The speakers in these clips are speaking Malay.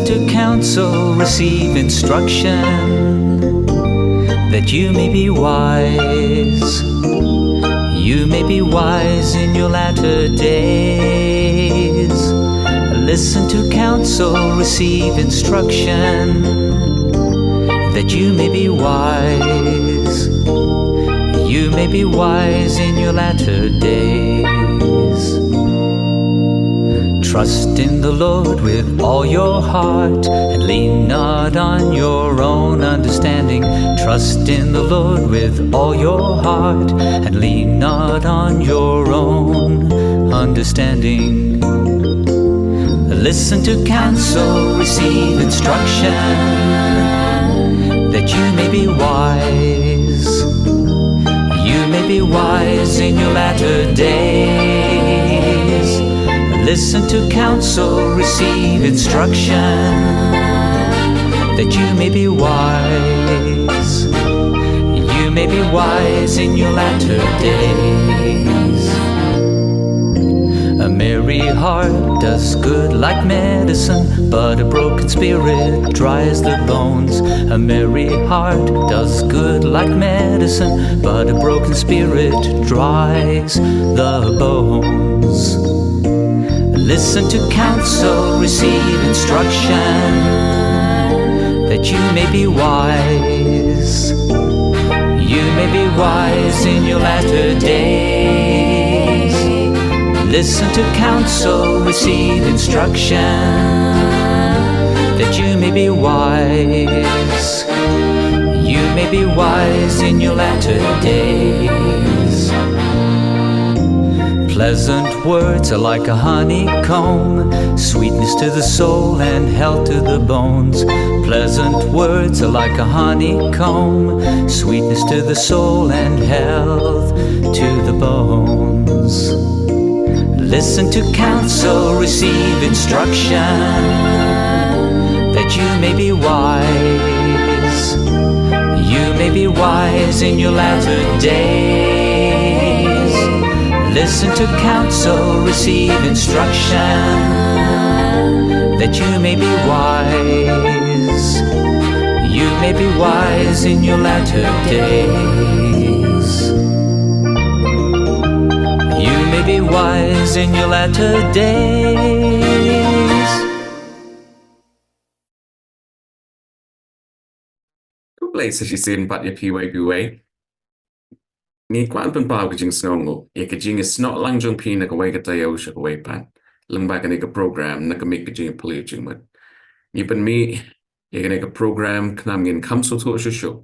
to counsel, receive instruction, that you may be wise. You may be wise in your latter days. Listen to counsel, receive instruction, that you may be wise. You may be wise in your latter days. Trust in the Lord with all your heart, and lean not on your own understanding. Trust in the Lord with all your heart, and lean not on your own understanding. Listen to counsel, receive instruction, that you may be wise. You may be wise in your latter days. Listen to counsel, receive instruction, that you may be wise. You may be wise in your latter days. A merry heart does good like medicine, but a broken spirit dries the bones. A merry heart does good like medicine, but a broken spirit dries the bones. Listen to counsel, receive instruction, that you may be wise. You may be wise in your latter days. Listen to counsel, receive instruction, that you may be wise. You may be wise in your latter days. Pleasant words are like a honeycomb, sweetness to the soul and health to the bones. Pleasant words are like a honeycomb, sweetness to the soul and health to the bones. Listen to counsel, receive instruction, that you may be wise. You may be wise in your latter days. Listen to counsel, receive instruction, that you may be wise. You may be wise in your latter days. You may be wise in your latter days. Place as you see in but your PWA. Ni kwan pen pau kajing snongo, ye kajing is not lang jong pi nakaway katayo siya kaway pan. Lang ka program nakamik Jingiaphylliew Jingmut. Ni pen mi, ye ka program knam ngin kamso to siya.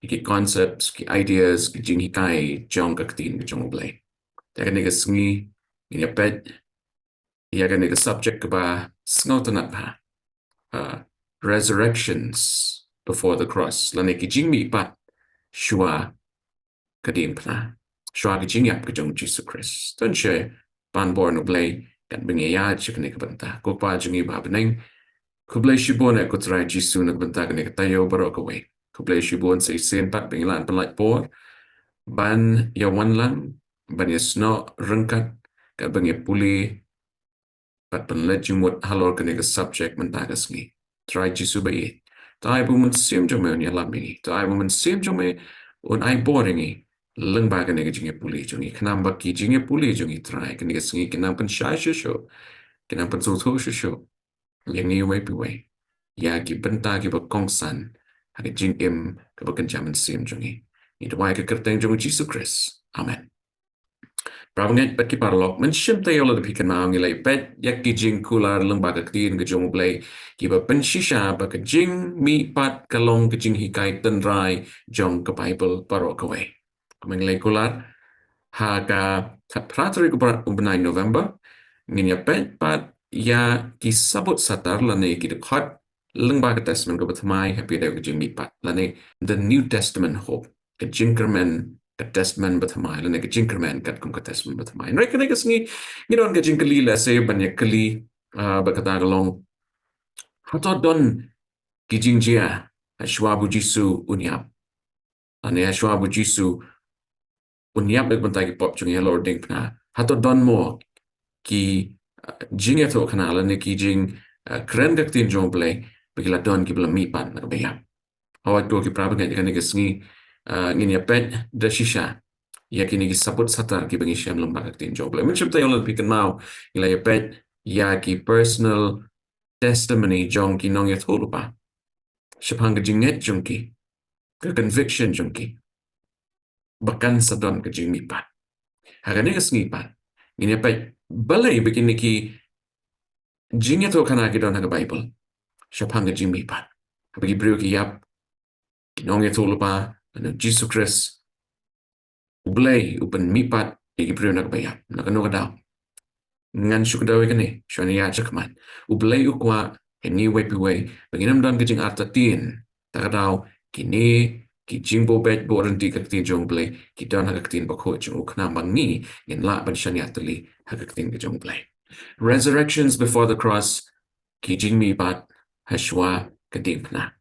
Ye concepts, ki ideas, ki jing hikai jong kaktin jong blay. Ye ka sngi, in pet, ye ka subject ka ba sngotanat pa. Resurrections before the cross. Laniki Jingmihpat, Shuwa, Diengphna. Shuwa Jingiap Jong Jesus Christ. Don't share ban born oblay, can bring a yard chicken banta. Go pa Jingi Babaning. Kublay Shibon at Kutrai Jisu Nabantaganik Tayo Barok away. Kublay Shibon say sin pat being land like board. Ban ya Wallang, ban ya snow runkat, can bring a pulley, but ban let you what halor can subject Mantagasni. Try Jisu bay. Tai woman sim jome on your lambing. Tai woman sim jome on I boarding. Lung bag and Jingiaphylliew Jungi, Kanambaki Jingiaphylliew Jungi try, can get sneak and up and shy show, can up and so show. Yangi way way. Yaki Bentagi but Kong San, I get Jingim, Kabakan Jam and Sim Jungi. Need to wake a curtain Jungi Jesus Christ. Amen. Bravanget Betty Parlock, mention the old pican mangi like bet, Yaki Jing cooler, Lumbaga clean, Gajong blay, give a penshisha, but a Jingmihpat, Kalong, Jinghikai, then dry, Jong Bible, Barok away. Coming lekular haga pratri ubnai November nginya pet pat ya kisabut satar lane kidkhot lengba testament go batmai happy day Jingmihpat lane the New Testament hope the Jinkerman the testament batmai lane the Jinkerman kat kum testament batmai rekene kasngi ngidon ga Jinkali la say banyakali bakata galong hatot don kijingjia ashwabu jisu unyap ane ashwabu jisu Unyap begbantagi pop jungi Lord Diengphna. Hato don mo ki jing eto kanala ne ki jing keren ka tin jong play bigla don ki bla mi pat na ba yap awat go ki praba ngai kan ngi ngin ya pet da shisha ya kini ki sabut satar ki bangi syam lamba ka tin jong play mun chapta yon pi kan mau ila ya pet ya ki personal testimony jong ki nong ya thulu pa shapang ka jinget jong ki ka conviction jong ki bahkan sadon ka jing mi pat hagani ka sngi pat ngin ya pet balai begini ki jingnya to kana ki don ha Bible shapang ka jing mi pat bagi brio ki yap kinong ya thulu pa ano Jesus Christ ublay upan mipat ikiprio nagbayap nakano ka daw ngan syuk daw ikani syani ya chakman ublay ukwa kini way panginam dan kajing artatin takadaw kini kijing bobet boranti kaktin jong blay kidan hagaktin bakho jong ukna mangi in la ban syani atali hagaktin kajong blay resurrections before the cross kijing mipat hashwa kadingphna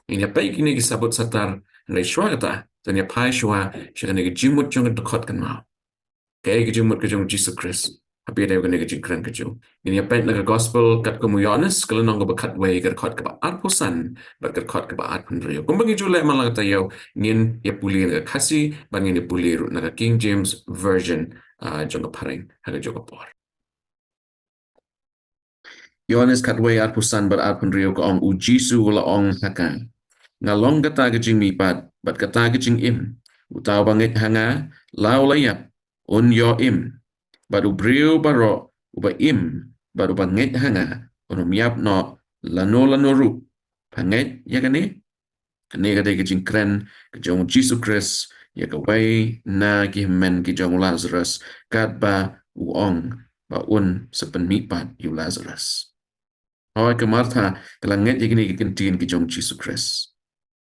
inya pai kini kisabot satar na Shuwa kata tanya pai Shuwa siya kanega Jingmut jong dekot kan mau kaya ke Jingmut ke jong Jesus Christ tapi ada kanega jingkran ke jong inya pai naga gospel kat ko muyones kalau nong bekat way ke dekot ke ba arposan ber ke dekot ke ba arpun rio kumbang ijule malang kata yo ngin ya puli naga kasi bangin ya puli naga King James version jong pareng haga jong por Yohanes kat way arposan ber arpun rio ko ong ujisu wala ong hakang ngalong kata kajing mipat bat kata kajing im utaw bangit hanga law layap un yo im baru brio baro uba im baru bangit hanga unum yap no lano ru pangit ya kani kani kata kajing kren kajong Jesus Christ ya kawai na kihmen kajong Lazarus kat ba uong ba un sepen mipat yu Lazarus Hoi ke Martha kelangit ya kini kikentin kajong Jesus Christ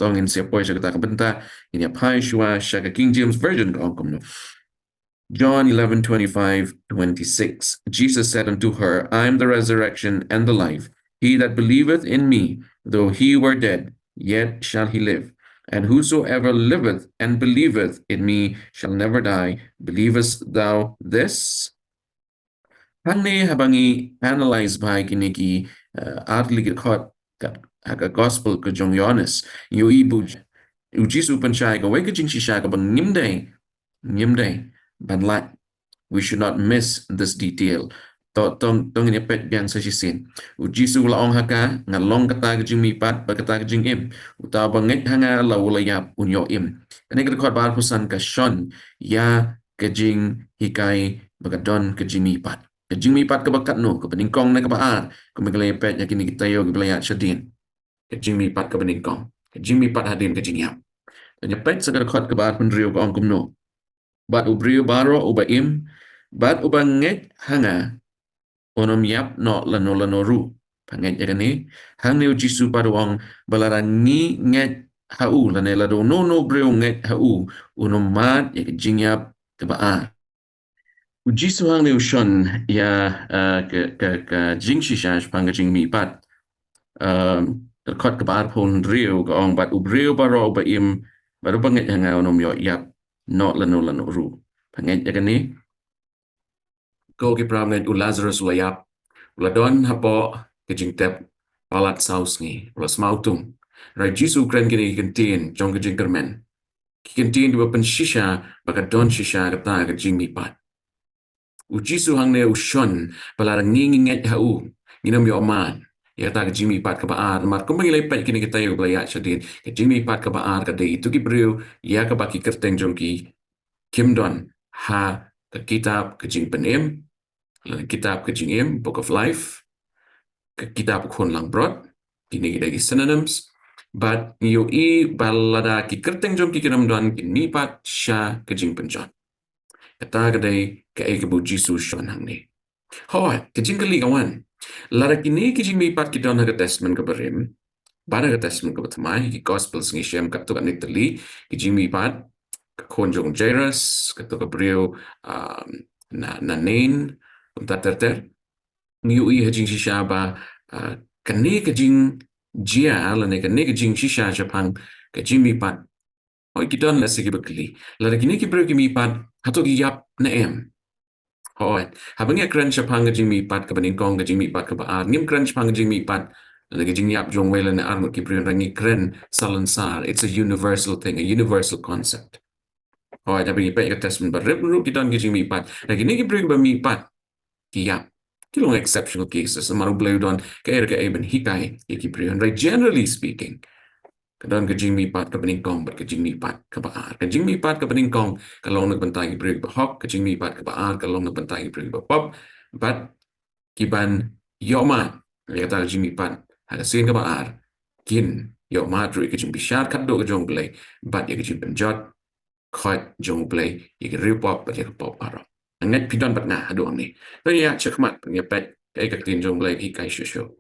Tongin siya po siya kata kabenta inya pai Shuwa siya ka King James version ka ongkom no. John 11:25-26 Jesus said unto her, I am the resurrection and the life. He that believeth in me, though he were dead, yet shall he live. And whosoever liveth and believeth in me shall never die. Believest thou this? Hangni habangi analyze by kiniki artli gekot aga gospel ke jong Yohanes yu ibu ujisu panchai ka weka jing shisha ka bang ngimday ban lat we should not miss this detail tong ini pet biang sa shisin ujisu la ong haka ngalong kata ka jing mipat ba kata ka jing im uta bangit hanga la ulayap unyo im kani ka khot bar pusan ka shon ya ka jing hikai bagadon ka jing mipat Jingmihpat ka bakat no ka peningkong na ka baar kung maglayapet ya kini kita yo giblaya syadin Jingmihpat ka peningkong Jingmihpat hadin ka jingyap nyapet sa kadakot ka baar penriyo ka ongkum no bat ubriyo baro uba im bat uba nget hanga onom yap no lano ru panget ya kani hang ni ujisu paruang balarangi nget hau lane lado no briyo nget hau onom mat ya jingyap ka baar Uji suhang liu shun ya ke jing shisha pang jing mi pat kot ke bar pun riu ke ong bat ubriu baro ba im baru banget hanga onom yo yap no lano ru panget ya ni ko ki pramnet u Lazarus la yap ladon hapo ke jing tep palat saus ni ula smautum rai jisu kren kini kentin jong ke jing kermen kentin di pen shisha baka don shisha kata ke jing mi pat Ujisu hang ne ushon palarang nginginget hau nginam yo man ya ta Jingmihpat ka baar mar kung mangilay kini kita yo blaya siya din Jingmihpat ka baar ka de itu ki briu ya ka baki kerteng jong ki kimdon ha ka kitab ka jing penem kitab ka jing im book of life ka kitab kon lang brot kini dagi synonyms but yo I balada ki kerteng jong ki kinamdon Jingmihpat siya ka jing penjon kata kadai ka ay kabu Jesus shon hang ni. Hoi, kajing kali kawan. Lara kini kijing Jingmihpat ki don haga testament ka barim. Bara haga testament ka batamay, ki gospels ngi siyam ka to ka nitali, ki Jingmihpat ka konjong Jairus, ka to ka brio na nain, kung taterter. Ngiyo I hajing shisha ba, kani kajing jia, lani kani kajing shisha japang ka Jingmihpat Oi kita na sige bakli. Lara kini ki bro ki mipat hato ki yap na em. Hoi, habangnya keren Shapang ke Jingmihpat ke Beningkong ke Jingmihpat ke Baar. Ngim keren Shapang ke Jingmihpat. Lagi Jingiap Jong Wela na armut ki priyon rangi keren salansar. It's a universal thing, a universal concept. Hoi, tapi ipa ika testament barip nuru kita ke Jingmihpat. Lagi ni ki priyon ba Mihpat. Kiyap. Kilong exceptional cases. Maru blayu don ke air ke eben hikai ki priyon. Right, generally speaking. Kadang ke Jingmihpat ke Beningkong ke Jingmihpat ke Baar. Ke Jingmihpat ke Beningkong kalau nak bentai ki priyon bahok. Ke Jingmihpat ke Baar kalau nak bentai ki priyon bahop. But kiban yomat kata Jingmihpat ada sin ke Baar. Kin yomat ru ke Jingmihpat kat do ke jong play. But ya ke Jingpenjot kot jong play ya ke ripop ya ke pop arok. Ngat pidon bat nah adu ni. Tapi ya cekmat ya pet kai ke tin jong play hi kai shushu.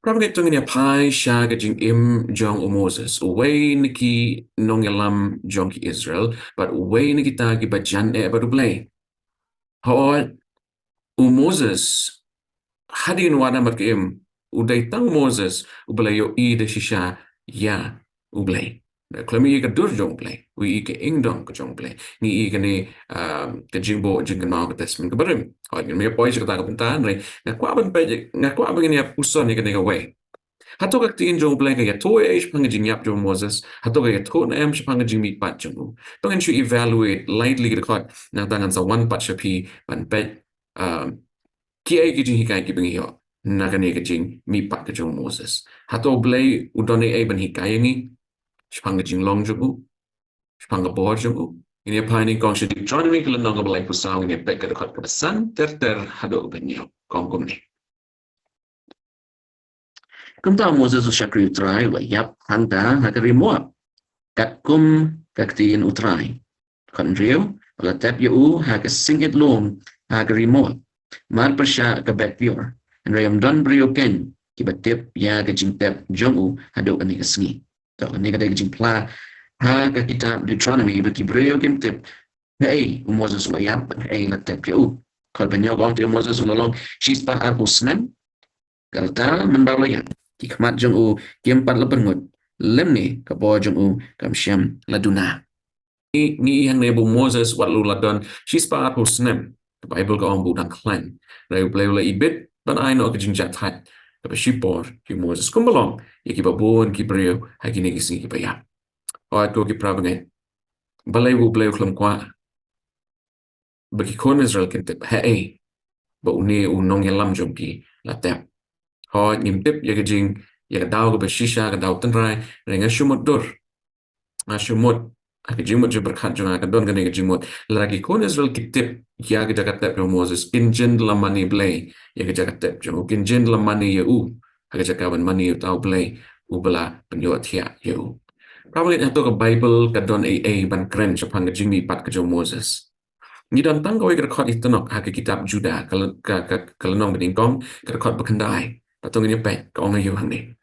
Probably tung ni pai sha ke jing im jong Moses way niki nong yalam jong ki Israel but way niki ta ki bajan baru play. How Moses hadin wada mat ke im uday tang Moses ublay yo I de shisha ya ublay. Klami ka dur jong play we I ke ingdong ke jong play ni I ke ni ke jingbo jingkan mau ke testament ke barim. How ni me poi ka ta ka puntaan re ngakwa ban pe ngakwa ban ni uson ni ke ni way. Hato ka tiin jong play ka ya to pang jingiap jong Moses hato ka ya to na em pang Jingmihpat jong. Tong en evaluate lightly ke kot nang tangan sa one pat shapi ban pe ki ay ki jing hikai ki bingi yo na ka ni ka Jingmihpat ka jong Moses. Hato blay udone ay ban hikai ni pang jing long jong pang board jong ini apa ni kong shidi Deuteronomy kala nong ka blay pusaw ini pe ka kot ka san ter hado ban yo kong ni. Kum tahu Moses usyakri utrai wa yap hangta hakari muap kat kum kaktiin utrai kan rio wala tap yu haka singit lom hakari muap mar persya ka bet pure and rayam don brio ken kibatip ya ka jing tap jongu hado ani kasngi to ani ka jing pla ha ka kitab Deuteronomy ba ki brio ken tip hey Moses wa yap hey la tap yu kal banyo gong ti Moses ulong she's pa arusnan kalta membawa ya Hikmat jong u kiempat lepengut lem ni kapo jong u kam syam laduna ni yang nebu Moses wat lu ladon she's pa aku snem the Bible ka ong budang klan rai play la ibit ban I know ka jingjat hat ka shipor ki Moses kumbalong ya ki babon ki brio ha ki ni ki pa ya o ko ki prabangai balai bu play klam kwa baki kon Israel kente hey ba uni unong yalam jong ki la tap Ho ngimtip ya jing ya daw ke shisha ke daw tenrai renga shumut dur shumut ke jingmut je berkat jong ka don ke jingmut lagi kon Israel kitip ya ke jagat tap Moses injin lamani blay ya ke jagat tap jong injin lamani ya ke jagaban mani taw blay ubala penyot ya you probably itu ke Bible ke don ban kren sepang ke Jingmihpat ke jong Moses ni dan tang kau ikut itu nok ke kitab Juda kalau nong beningkong ke kot berkendai patong ini pek kau ngayu hang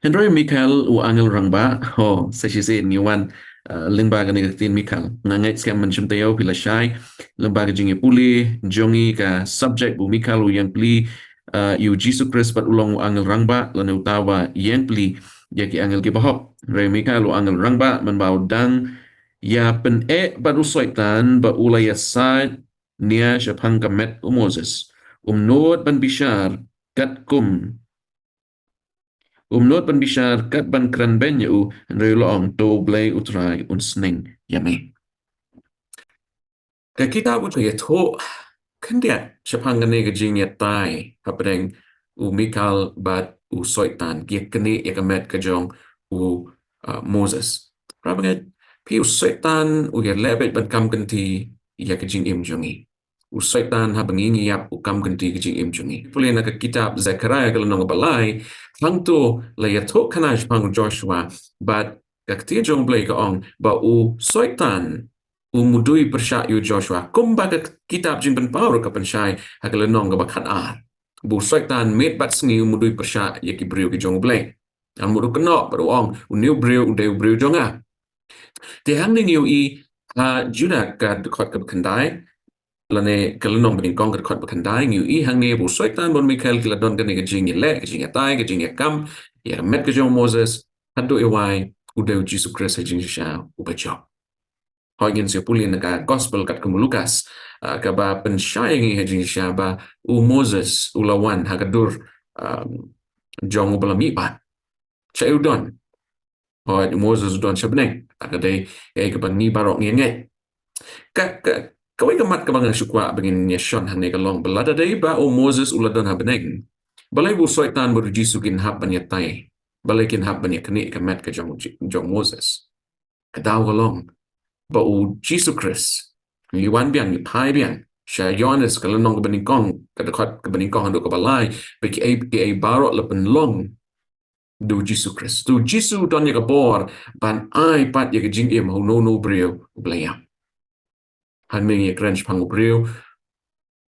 Henry Michael u angel rangba ho sesi niwan lembaga negatin Michael ngangai skam mencem tayo pila syai lembaga Jingiaphylliew jongi ka subject bu Michael u yang pli yu Jesus Christ pat ulong u angel rangba lana utawa yang pli yaki angel ki bahop Henry Michael u angel rangba menbau dang ya pen pat usoitan ba ulaya sad nia syapang kamet u Moses nod ban bishar kat kum not ban bishar kat ban kran ben yu reulong to blay utrai unsning yame. Ka kita bu ya to kendia syapang gane ke jing ya tai hapeng u Michael bat u soitan ya kene ya kamet ke jong u Moses. Rabangat pi u soitan u ya lebet ban kam kanti ya ke jing im jongi. U soitan ha bangingi yap u kam kanti ke jing im jongi. Puli na ka kitab Zechariah kalau nong balai hang tu la ya to kanaj pang Joshua but kakti jong blay ka ong ba u soitan mudui persya yu Joshua kumba ka kitab jing ban paur ka pensyai hakala nong ka bakat ar bu soitan met bat sngi mudui persya ya ki brio ki jong blay ang mudu kenok baru ong uniu brio udai brio jonga te hang ning yu I Judah ka dekot ka kendai lane kalenong beningkong ka dekot bekendai yu I hang ne bu soitan bon Michael kila don ka ne ka jing le ka jing tai ka jing kam ya met ka jong Moses hadu iwai udai Jesus Christ jing sha ubajok hoi ngin siya pulin naka gospel kat kemu Lukas ka ba pensyayangi hajing siya ba Moses ulawan hagadur jong ubala mipat siya udon hoi Moses udon siya beneng takadai ka ba ni barok ngengek ka kawai kamat ka bang syukwa bangin yashon hane ka long belada dai ba Moses uladon ha beneng balai bu soitan baru jisu kin hab ban yatai balai kin hab ban yakni ka mat ka jong Moses ka daw ka long ba jisu Chris liwan biang ni pai biang siya Yohanes ka lanong ka baningkong ka dakot ka baningkong hando ka balay ba ki ay barok lapan long do jisu Chris do jisu don ya ka bor ban ai pat ya ka jingim ho no brio blayam han ming ya krench pang brio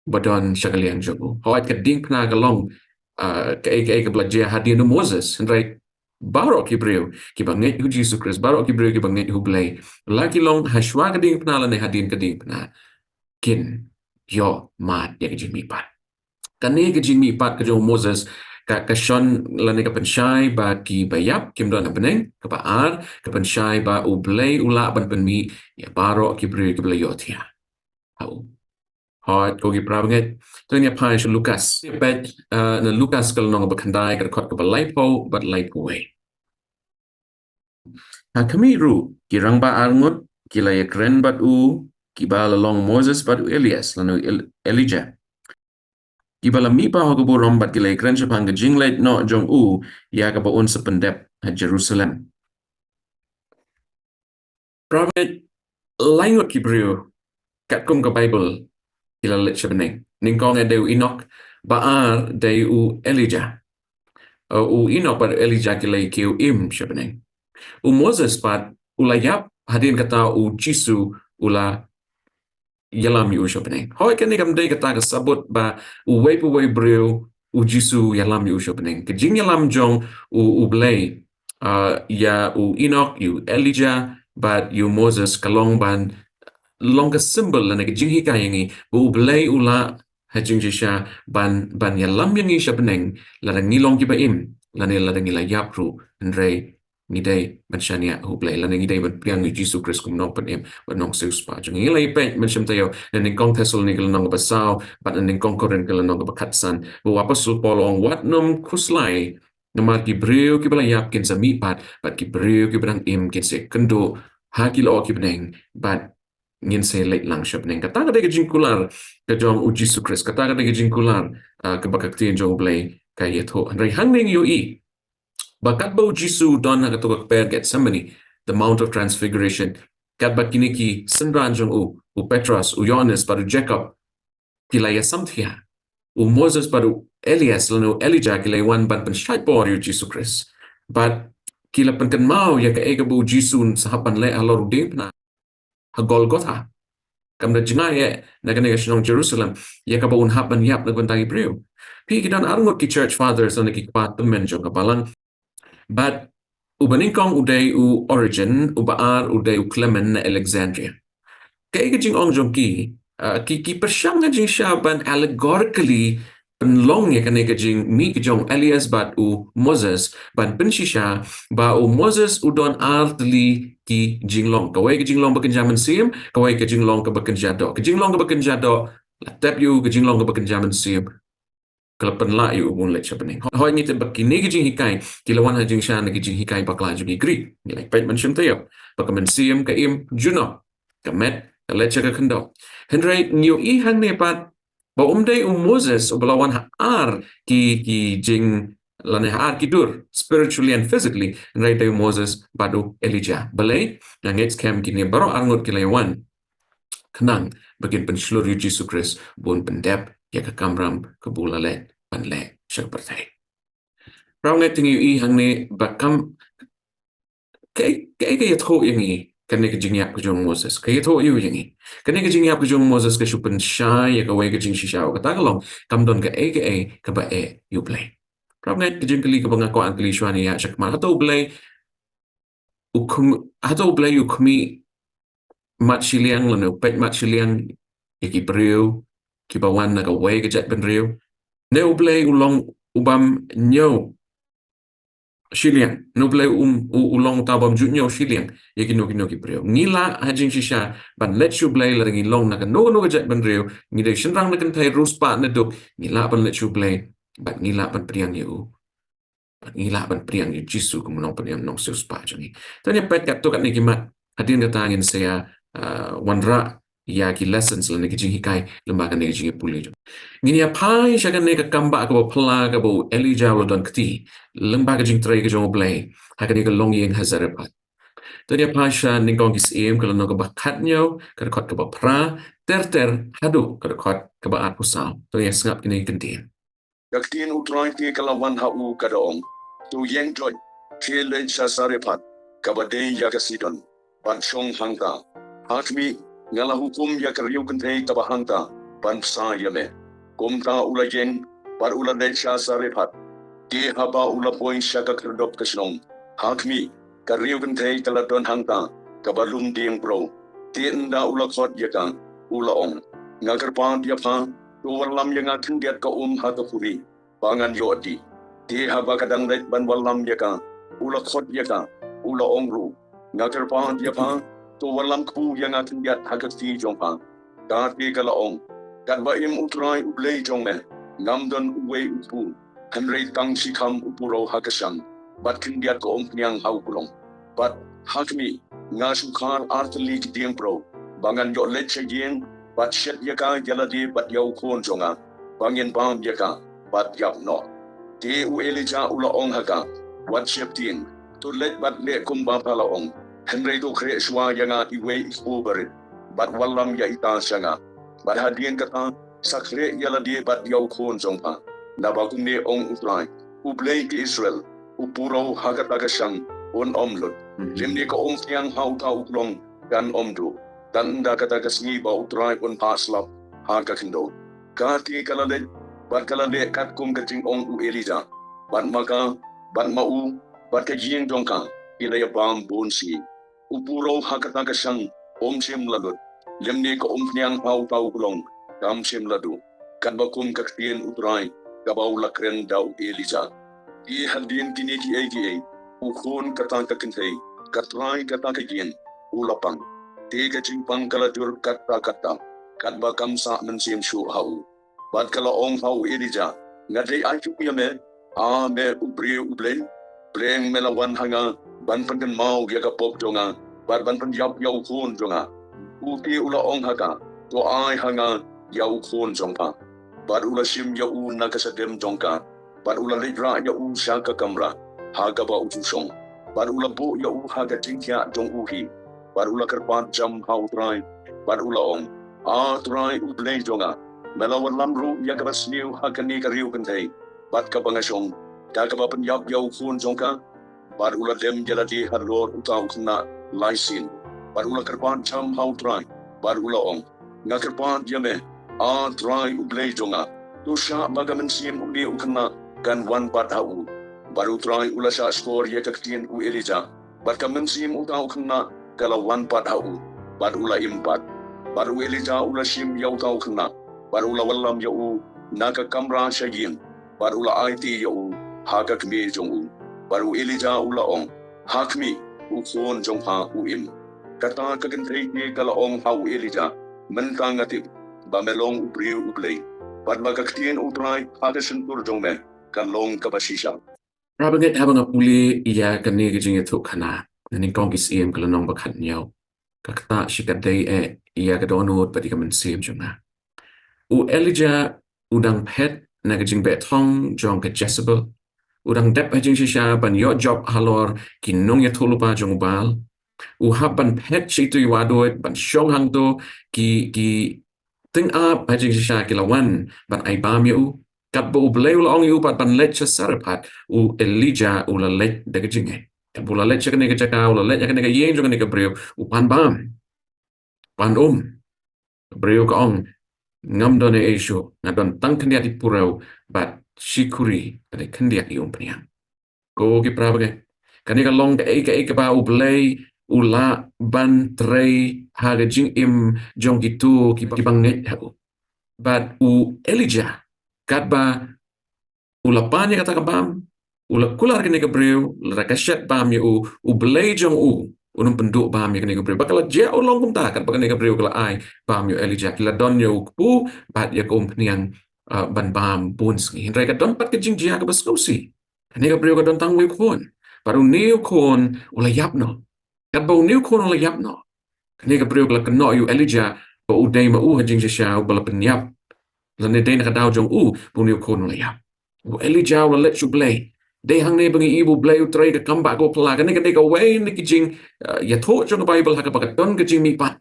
badon syakalian jogo hoat ka Diengphna ka long ka belajar hadir no Moses right barok ki brio ki banget hu Jesus Christ barok ki brio ki banget hu blay laki long hashwa ka Diengphna la ne hadin ka Diengphna kin yo mat ya ka Jingmihpat kani ka Jingmihpat ka jo Moses ka shon la ne ka pensyai ba ki bayap kim don beneng ka baar ka pensyai ba u blay ula ban penmi ya barok ki brio ki blay yo tia au hot ko gi prabanget to nya pai shu Lukas bet na Lukas kal nong bakandai ka khot ka balaipo but laipo way ha kami ru kirang ba arngut kila ya kren bat ki ba long Moses bat Elias lanu Elijah ki ba mi pa ko borom bat kila kren chapang ga jinglet no jong ya ka ba un sependep ha Jerusalem prabanget laingot ki brio kat kum ka Bible kila let shabeneng ningkong deu Enoch baar deu Elijah Enoch bar Elijah kila kiu shabeneng Moses pat ulayap hadin kata jisu ula yalam yu shabeneng hoi kan nikam dei kata ka sabut ba wei breu jisu yalam yu shabeneng ke jing yalam jong blay ya Enoch Elijah but Moses kalong ban long ka symbol la ke jing hikai yangi blay ula hajing jisha ban yalam yangi shabeneng la ngilong ki ba la ne la ngila yapru ndrei ngidai mansyania hublay la ngidai ban priang ni Jesus Christ kum nong panem ban nong seus pa jeng ngilai pe mansyam tayo na kong Thessalonica nong basaw bat na kong Corinth kala nong bakatsan bu apostle Paul ong wat nom kuslai namar ki breu ki balayap kin sa mipat bat ki breu ki brang kin se kendo ha ki lo ki beneng bat ngin se late lang siya beneng kata ka jingkular ka jong Jesus Christ kata ka jingkular ka bakakti jong blay kay ito andray hangning bakat ba Jisu don na katukak per Gethsemane, the Mount of Transfiguration, kat ba kiniki sendran jong Petros, Yohanes, paru Jacob, kilaya samthia, Moses paru Elias, lano Elijah, kilay wan ban pensyait por Jisu Christ. But kila penken mau ya ka ega bu Jisu sa hapan le alor Diengphna, ha Golgotha, kamda jingaya na kanega sinong Jerusalem, ya ka ba hapan yap na gwantay Hebreo. Pi kidan arngot ki church fathers na nakikpat temen jong kapalang, but ubaningkong uday origin ubaar uday Clement na Alexandria kaya jing ong jong ki persyang nga jing siya ban allegorically penlong ya kanay jing mi jong Elias bat Moses ban pensi siya ba Moses udon artli ki jinglong kawai ka jinglong bakenjaman sim kawai ka jinglong ka bakenjado latep yu ka jinglong ka bakenjaman sim kalapan la yu ubun let shapening hoi ngite bakini gijing hikai kilawan hajing shan na gijing hikai bakla jugi gri nilai pait mansyam tayo bakaman siyam ka juno kamet ka lecha ka kendo hendrai niyo hang nepat ba umday Moses ubalawan haar ki jing lane haar kidur spiritually and physically hendrai tayo Moses badu Elijah balay nangets kem kini baro arngot kilayawan kenang bagian pensyulur yu Jesus Christ bun pendep ya kakamram kabulalet panle siya pertai. Raunget tingi hang ni bakam kay yatho yangi kani ka jingyap ka jong Moses kay yatho yu yangi kani ka jingyap ka jong Moses ka syupan siya ya kaway ka jing sisyaw ka tagalong kamdon ka ka ba yu play. Raunget ka jing kali ka bangako ang kali siya niya siya kamal hato blay ukumi mat siliang lano pet mat siliang iki brio ki bawan na kaway ka jet ben rio ne ublay ulong ubam nyo Shiliang, no play ulong tabam junyo shiliang, yakino breo. Ngila hajing shisha, ban let you play letting long naka no jet ban reo, ngide shinrang nakan tay ruspa na duk, ngila ban let you play, but ngila ban priang yu. Ngila ban priang yu jisu kumunong priang nong sius pa jangi. Tanya pet kat to kat nikimat, hadin katangin saya wanra ya ki lessons lan niki jinghikai lembaga niki Jingiaphylliew. Ngini apai shakan neka kamba ko pla ka bo Elijah lo don kti lembaga jing tray ka jong blay hakan neka long yeng hazarepat. Tanya apai sha ningong kis em kalau no ka bakat nyo ka kot ka ba pra ter hadu ka kot ka ba at pusal. Tanya sngap kini kentin. Yaktin utrai ti kalawan hau kadaong. Tu yeng joy. Kile sasarepat. Kabade yakasidon. Pansyong hangta. Hakmi ngala hukum yakariu kentei kabahangta. Pansa yame. Kumta ula yeng. Par ula de sasarepat. Ti haba ula poin syaka kerdop keslong. Hakmi kariu kentei kaladon hangta. Kabalum dieng bro. Ti enda ula kot yakang. Ula ong. Ngakarpan yapang. Walam yang akan diat ka hata puri pangan yodi ti haba kadang dait ban walam yaka ula khot yaka ula ongru ngaker pa dia pa to walam ku yang akan diat hagati jongpa ka ti kala ong kan ba im utrai ublei jongme ngamdon uwe upu hanrei kang sikam upuro hakasang bat kin diat ko nyang hau kulong bat hakmi ngasukar artli dieng pro bangan yo leche yeng bat shet yaka jaladi bat yau kon jonga bangin bam yaka bat yap no ti u Elijah ula ong haka wat sheptin to let bat le kumba pala ong henry to kre Shuwa yanga iwe iskoberit bat walam ya ita syanga bat hadien kata sakre jaladi bat yau kon jonga nabakum ne ong utrai ublei ki Israel upuro hagata kasang on omlut limni ko ong tiang hau ta uklong dan omdu tanda kata kasngi ba utrai on paslap haga kindo kati kalale bat kalale kat kum kacing ong u Elijah bat maka bat mau bat kajing dongka ilaya bam bonsi upuro hakata kasang om sem ladut lemne ko om nyang pau pau kulong kam sem ladu kan bakum kaktien utrai kabau lakren dau Elijah i hadin kini ki egi ukon kata kakintei katrai kata kajin ulapang tiga cimpang kaladur kata kat bakam sa mensim syu hau bat kala ong hau Elijah ngadai ayu yame me ubri ubleng bleng melawan hanga ban pengen mau ya kapop jonga bat ban pen yap yau kon jonga uti ula ong haka to ai hanga yau kon jongpa bat ula sim ya u nakasadem jongka bat ula lidra ya u syaka kamra haga ba ujusong bat ula bu ya u haga tingkya jong uhi bat ula kerpan jam hau trai bat ula ong trai ublei jonga melawan lamru ya kabasniu hakani kariu kentai bat kabangasong kakabapan yap yau kun jongka bat ula dem jalati harlor utau kena laisin bat ula kerpan jam hau trai bat ula ong ngakerpan yame trai ublei jonga tu sya bagamen sim ubi ukena kan wan bat hau baru trai ula sya skor ya kaktien u Elijah bat kamen sim utau kena kalau wan bat hau bat ula impat baru Elijah ula sim yau tau kena baru ula walam yau naka kamra syagin baru ula IT yau haga kmi jong baru Elijah ula ong hakmi ukon jong ha uim kata kagentri ni kala ong hau Elijah mentang atip bamelong ubri ublei bat magaktien utrai haga sentur jong me kalong kabasisha Rabanget habang apuli iya kani gijing itu kana naning kong isiem kalau nong bakat nyau kakta shikadai iya kadonut pati kamen sim jona u Elijah udang pet na gijing betong jong ke Jezebel udang dep hajing shisha ban yo job halor kinong ya tulupa jong bal u haban pet shitu iwadoit ban syong hang to ki ting up hajing shisha kilawan ban ai bam yu kat bo bleu long yu pat ban let sarapat u Elijah u la let de gijing kat bo la let chakane ke chaka u la let yakane ke yen jong ne ke breu u pan bam pan breu ka ong ngam done esho ngadon tang kendia di purau bat shikuri pada kendia di umpriang ko ki prabaga kani ka long ka e ba ublei ula ban trei haga jing im jong gitu ki bang net habu bat u Elijah kat ba ula panya kata kabam ula kular kini Gabriel la kasyat bam ya u belai jong unum penduk bam ya kini Gabriel bakal je ulong kum ta kan bakal Gabriel kala ai bam ya Elijah kila don ya ku bat ya kum niang ban bam bun sgi hindrai ka don pat ke jing jia ka bas kausi kini Gabriel ka don tang wi kon baru niu kon ula yap no ka bau niu kon ula yap no kini Gabriel kala keno yu Elijah ba u dai ma u jing jia bala penyap la ne dai na ka dau jong bu niu kon ula yap u Elijah ula let you play Day hang ne bangi ibu blay utray ka kamba ko pala ka nika nika way ni kijing ya tho jong Bible ha ka bagat don ka Jingmihpat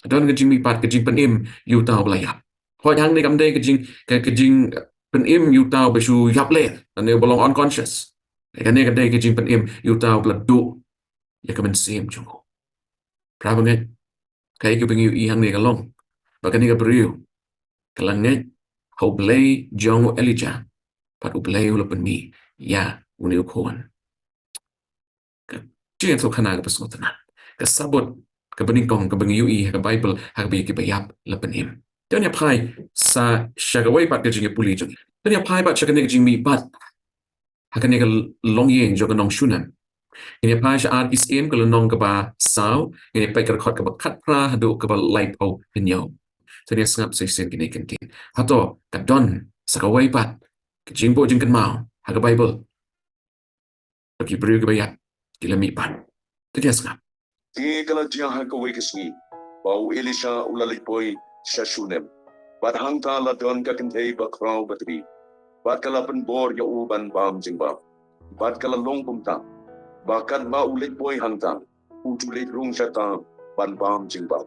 don ka Jingmihpat ka jing panim yu tao blaya hoi hang ne kam day ka jing panim yu tao besu yap le ne belong unconscious ka ne ka day ka jing panim yu tao bla do ya ka men sim jong prabanget kay ka bangi i hang ne ka long ba ka ne ka briu ka langet ho blay jong Elijah pat u blay ula pani ya uniu kon Jian tu khana ka pasngot na ka sabot ka baning kong ka bangi ui ka Bible ha ka bi ki bayap la panim dan ya pai sa shagawai pat ka Jingiaphylliew jing dan ya pai pat sa ka ne Jingmihpat ha ka ne ka long yen jo ka nong shunan ini pai sa ar isim ka nong ka ba sao ini pai ka khot ka ba khat pra ha do ka ba light o pinyo dan ya sangap sa isen kini kentin hato ka don sa ka wai pat ka jingbo jing kan mau ha ka Bible bagi beri ke bayat kila Mihpat tidak sengap Ti kala jiang ha ka wei kisni. Bau Elisha ulalay poy sa shunem. Bat hang ta la don ka kintay ba kraw batri. Bat kala penbor ya uban bam jingba. Bat kala long pumta. Bakat ba ulit poy hang ta. Ujulit rung syata ban bam jingba.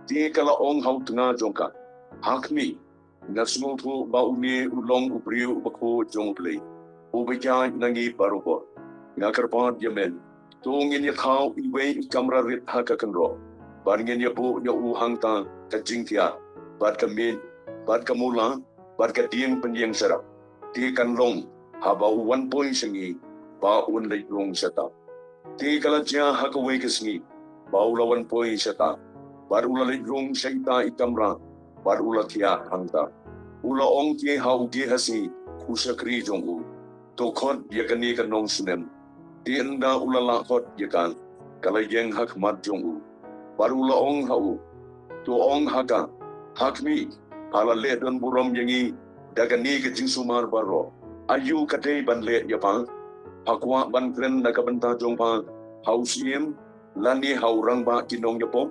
Ti kala ong hau tengah jongka. Hakmi. Nasungo tu ba uni ulong ubriu bako jong play. Ubikyan nangi barubor. Ngakarpat yamen. Tungin ya kau iwe kamera rit haka kenro. Barngin ya bu ya uhang ta ka jingtia. Bad ka min, bad ka mula, bad ka dieng penyeng serap. Ti kan long, haba 1 point sengi, ba un lay long seta. Ti kala jia haka way kesngi, ba ula 1 point seta. Bar ula lay long seta ikamra, bar ula tia hangta. Ula ong ti hau di hasi, usakri jong u. Tokot ya kani ka nong sunem. Ti enda ula lakot yakan, kalayeng hak mat jong u. Baru ula ong hau, tu ong haka, hakmi, pala le don buram yangi, dagani ke jing sumar baro. Ayu katay ban le yapang, hakwa ban kren nakabenta jong pa, hau siem, lani hau rang ba kinong yapom.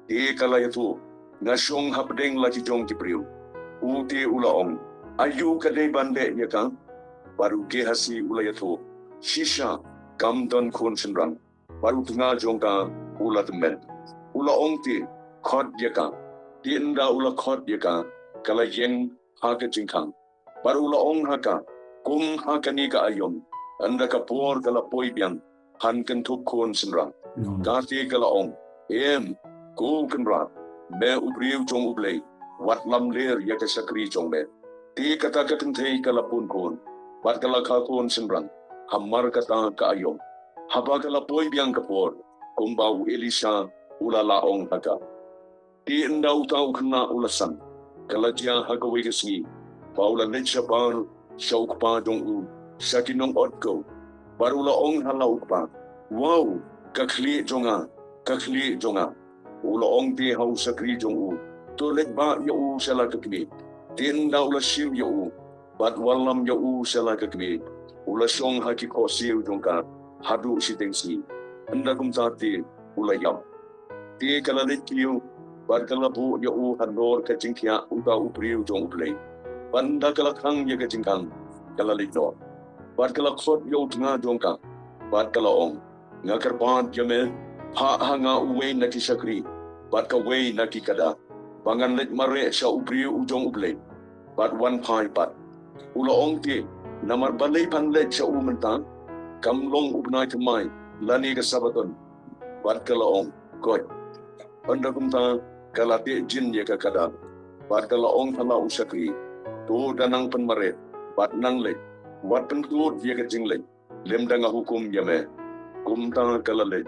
Ti kalayatu, ngasyong hapdeng laki jong kipriu. Uti ula ong, ayu katay ban le yakang, baru ke hasi ula yatu, shisha, kam don kun senrang, baru tengah jongka ula temen. Ula ong ti, khot yaka, ti enda ula khot yaka, kala yeng haka jingkang. Baru ula ong haka, kum haka ni ka ayom, anda ka por kala poi biang, han kentuk kun senrang. Kati kala ong, ku kenra, me ubriu jong ublay, wat lam ler yaka sakri jong me. Ti kata ka kentay kala pun kun, bat kala ka kun senrang. Hamar kata ka ayom. Haba kala poy biang kapor, kumbau Elisha ula laong haka. Ti endau tau kena ulasan, kala dia haka wegesngi, paula netsa bar, syauk pa dong u, sakinong otko, baru laong halau pa. Wow, kakli jonga, ula ong ti hau sakri jong u, tolet ba ya u sala kakli, ti endau la sim ya u, bat walam ya u sala kakli, ula syong haki kosiu jongka hadu si tengsi anda kumtati ula yam ti kala letkiu bar kala bu ya u hanor ka jingkia uta upriu jong uplay banda kala khang ya ka jingkang kala litno bar kala khot ya utnga jongka bar kala ong ngakar pan jame ha hanga uwe na ki sakri bar ka we na ki kada bangan let mare sa upriu ujong uplay bar wan pai pat ula ong ti namar balay panlet sa umenta, kamlong ubnay kamay, lani ka sabaton, bat kalaong, koy. Anda kumta, kalati jin ya kakada, bat kalaong hala usakri, to danang panmaret, bat nanglet, bat pentur ya kajinglet, lemda nga hukum yame, kumta kalalet,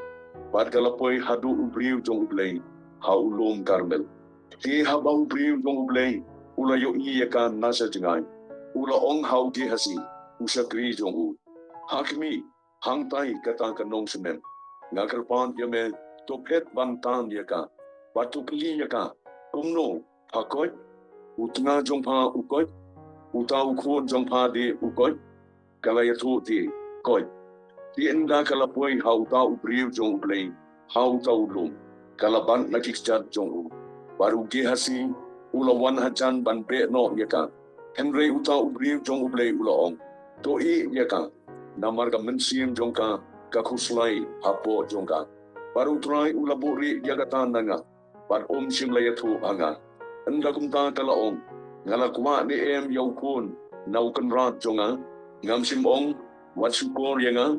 bat kalapoy hadu ubriu jong ublay, haulom karmel. Ti haba ubriu jong ublay, ulayo iya ka nasa jingay, ula ong hau di hasi, usakri jong u. Hakimi hangtai kata kanong semen. Ngakarpan yame topet bantan yaka. Batu keli yaka. Kumno hakoi. Utanga jongpa ukoi. Uta ukho jongpa de ukoi. Kalayatu de koi. Di enda kalapoi hauta ubriu jong play. Hauta ulum. Kalaban nakikjat jong u. Baru gehasi ulawan hajan ban be no yaka. Henry uta ubriu jong ublay ulaong. Toi yaka. Namar ka mensim jongka kakuslay hapo jongka. Baru try ulaburi yagatan nga. Par sim layatu anga. Anda kumta kalaong. Ngalakwa ni yaukun. Naukan rat jonga. Ngam simong watsukor yanga.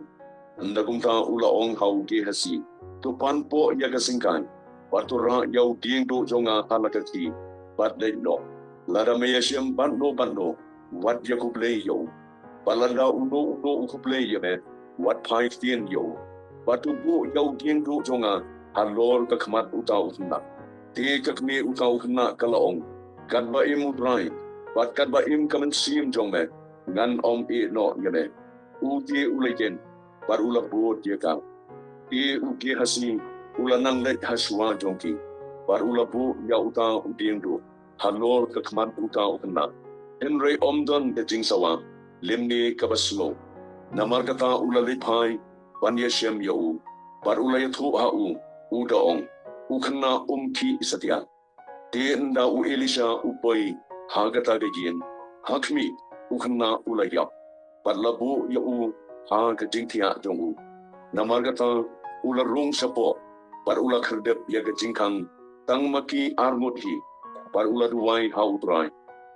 Anda kumta ulaong hauge hasi. Tupan po yagasingkan. Patura yau diengdo jonga halakati. Pat no. Lada mayasiem banno. Wat yakuplay yo. Palanda uno ukuplay yabe. Wat pai tien yo. Patubu yau diengdo jonga. Halor kakmat utau kena. Te kakme utau kena kalaong. Kadba imudrai. Pat kadba im kamensim jongme. Ngan no yabe. Uti ulajen. Par ulabot yakang. Te uki hasi. Ulanang let haswa jongki. Par ulabu ya utau diengdo. Halor kakmat utau kena. Henry omdon de jingsawa. Limni kabaslo. Namar kata ulalipai. Banyashem yau. Par ulayatu hau. Udaong. Ukana ki isatian. Te enda u Elisha upoi. Hagata gagien. Hakmi. Ukana ulayap. Par labu yau. Jingtia jongu. Namar kata ularung sapo. Par ula kerdep ya gajingkang. Tang maki armuthi. Par ula duwai hautrai.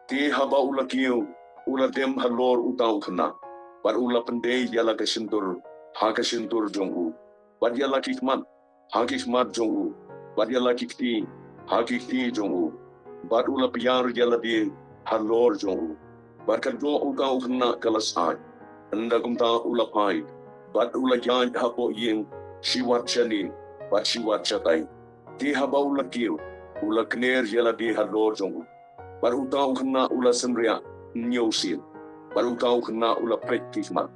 Te haba ula kiyo. Ula dem halor utau kena. Par ula pendai yala kasintur. Ha kasintur jongu. Par yala kikmat. Ha kikmat jongu. Par yala kikti. Ha kikti jongu. Par ula piyar yala di halor jongu. Par kadwa utau kena kalasai. Anda kumta ula pai. Par ula yan hapo yin. Shiwat chani. Par shiwat chatai. Te haba ula kiyo. Ula kner yala di halor jongu. Par utau kena ula semria. Nyosin. Baru kau kena ula praktisman.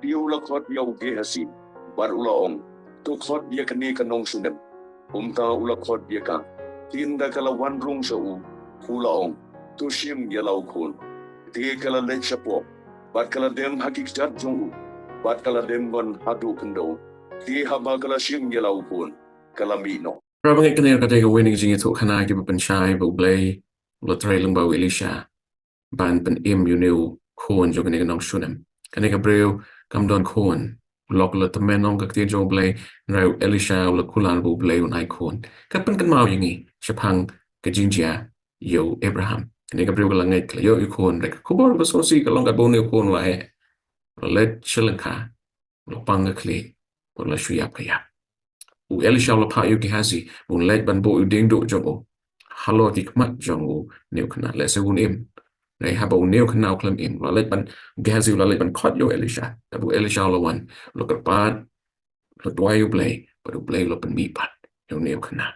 Dia ula kot yau gehasi. Baru ula ong. Tu kot dia kene kanong sunem. Ta ula kot dia kan. Tinda kala wan rung sa ula ong. Tu sim dia lau kun. Te kala lek sapo. Bat kala dem hakik jat jong Bat kala dem wan hadu kendo. Te haba kala sim dia lau kun. Kala mino. Rabang ikan kata ke winning jingi tu kana ke penchai bu blay. Ula trailing bau Elisha. Ban pen yuneu kon jo kene nong shunem kene ka breu kam don kon lok la temen nong ka tie jo blay rau Elisha la kulan bu blay un ai kon ka pen kan mau yingi chapang ka jingjia yo Abraham kene ka breu la ngai kla yo kon rek ko bor ba so si ka long ka bon yo kon wa he let chilanka lo pang ka kle la shuya pa ya u Elisha la pa yo ki hasi un let ban bo u ding do jo halo dik mat jongu neu kana le se un im Nei haba uneu kenau klem im lalet ban gazi lalet ban kot yo Elisha tabu Elisha lawan lo kerpat lo dua yo blay padu blay lo pen mipat yo neu kena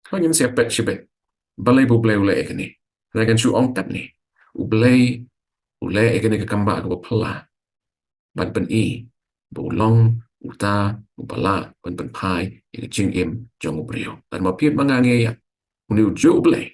kau ingin siap pet sibet balai bu blay ule ekeni nakan su ong tap ni u blay ule ekeni ke kamba ke pela ban pen i bu long uta upala ban pen pai ke jing im jong ubrio dan ma piet mangange ya uneu jo blay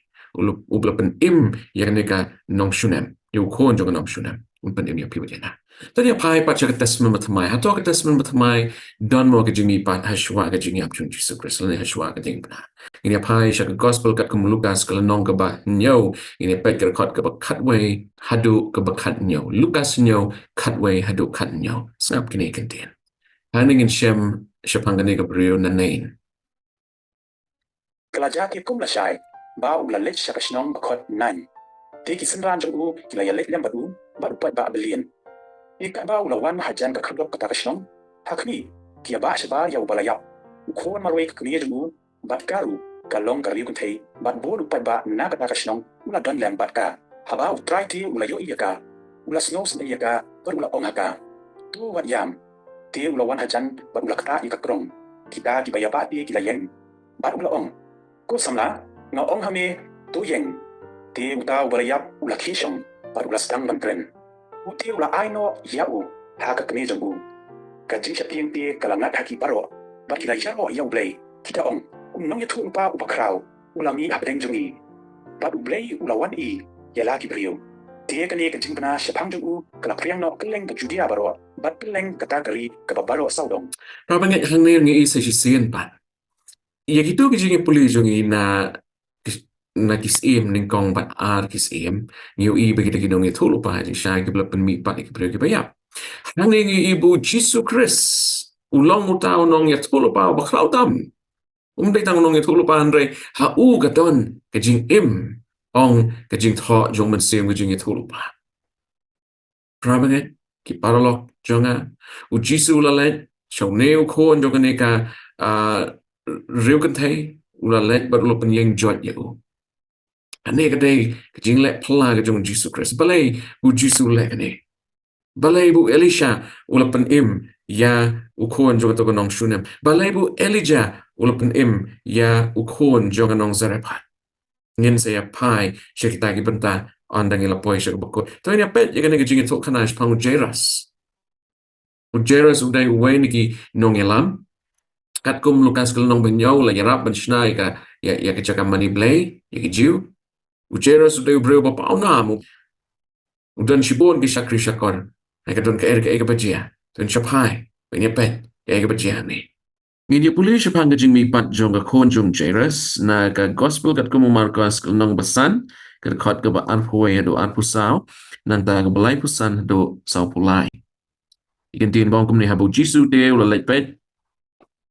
ubla pen im yang neka nong shunem yo kon jong nong shunem pen im ya piwat yana tadi pai pa chak tasman matmai hato ka tasman matmai don mo ka Jingmihpat hashwa ka Jingiaphylliew Jingmut le hashwa ka Diengphna ini pai chak gospel kat kum Lukas ka nong ka ba nyo ini pet ka kot ka ba katway hadu ka ba kat nyo Lukas nyo katway hadu kat nyo snap kini kantin haning in shem shapangane ka brio na nain Kalajaki kum la shai ba u la lech shakashnong bakot nan te ki sinran jong u ki la yalek lem badu ba upat ba billion ika ba u la wan hajan ka khadok ka takashnong hakmi ki ba shaba ya u balayap u khon marwe ka kniye jong u bat karu ka long ka riu thei bat bol upat ba na ka takashnong u la don lem bat ka haba u try ti u la yo iyaka u la snow sne iyaka ba u la ong haka tu wat yam te u la wan hajan ba u la kta ika krong kita ki ba ya ba ti ki la yen ba u la ong ko samla nga ong hame tu yeng te uta ubarayap ula kishong par ula stang ban tren uti ula aino yau ha ka kne jangu ka Jingiaphylliew te kalangat haki baro bat kila jaro yau blay kita ong nong ya thung pa upakraw ulangi habdeng jongi bat blay ulawan i ya laki brio te kani ka Diengphna syapang jongu kala priang no keleng ka Judea baro bat peleng kata gari ka baro saudong Rabangat hang ngi sa sisian pa. Ya gitu ke Jingiaphylliew jongi na kisim ning kong bat kisim ngiu i bagi dong itu lupa di syai ke belapan Jingmihpat ke brio ke bayap. Hang ngi ibu Jesus Christ ulang mutau nong ya lupa baklau tam. Dai tang nong itu lupa andre hau katon ke Jingim ong ke Jingtho jong mensim ke Jingitu lupa. Rabangat ki paralok jonga u Jesus lalet chau neu kon jong ka riu kan thai ulalet bat lo penyeng jot yau. Ane kadai ke Jinglet pla ke jong Jesus Christ. Balai bu Jesus lek ane. Balai bu Elisha ulapan im ya ukon jong to nong shunem. Balai bu Elijah ulapan im ya ukon jong nong Zarephath. Ngin saya pai syakita ki benta andang ila poi syak boko. To ini apet ya kene ke Jingitu kanash pang Jairus. Jairus udai uwai niki nong elam. Kat kum lukas kel nong benyau la yarap ben shnai ka ya ke cakam mani blay ya ke jiu. Jairus udai ubreu bapa onam. Udan shibon ki syakri syakor. Ai ka don ka ke bajia. Don shapai. Ben yapet ke bajia ni. Ngini puli syapang ke Jingmihpat jong ka kon jong Jairus na ka gospel kat kum Markus kel nong besan ke khot ke ba arhoi do arpusau nang ta ke belai pusan do sau pulai. Ikan tin bong kum ni habu Jisu teu la lepet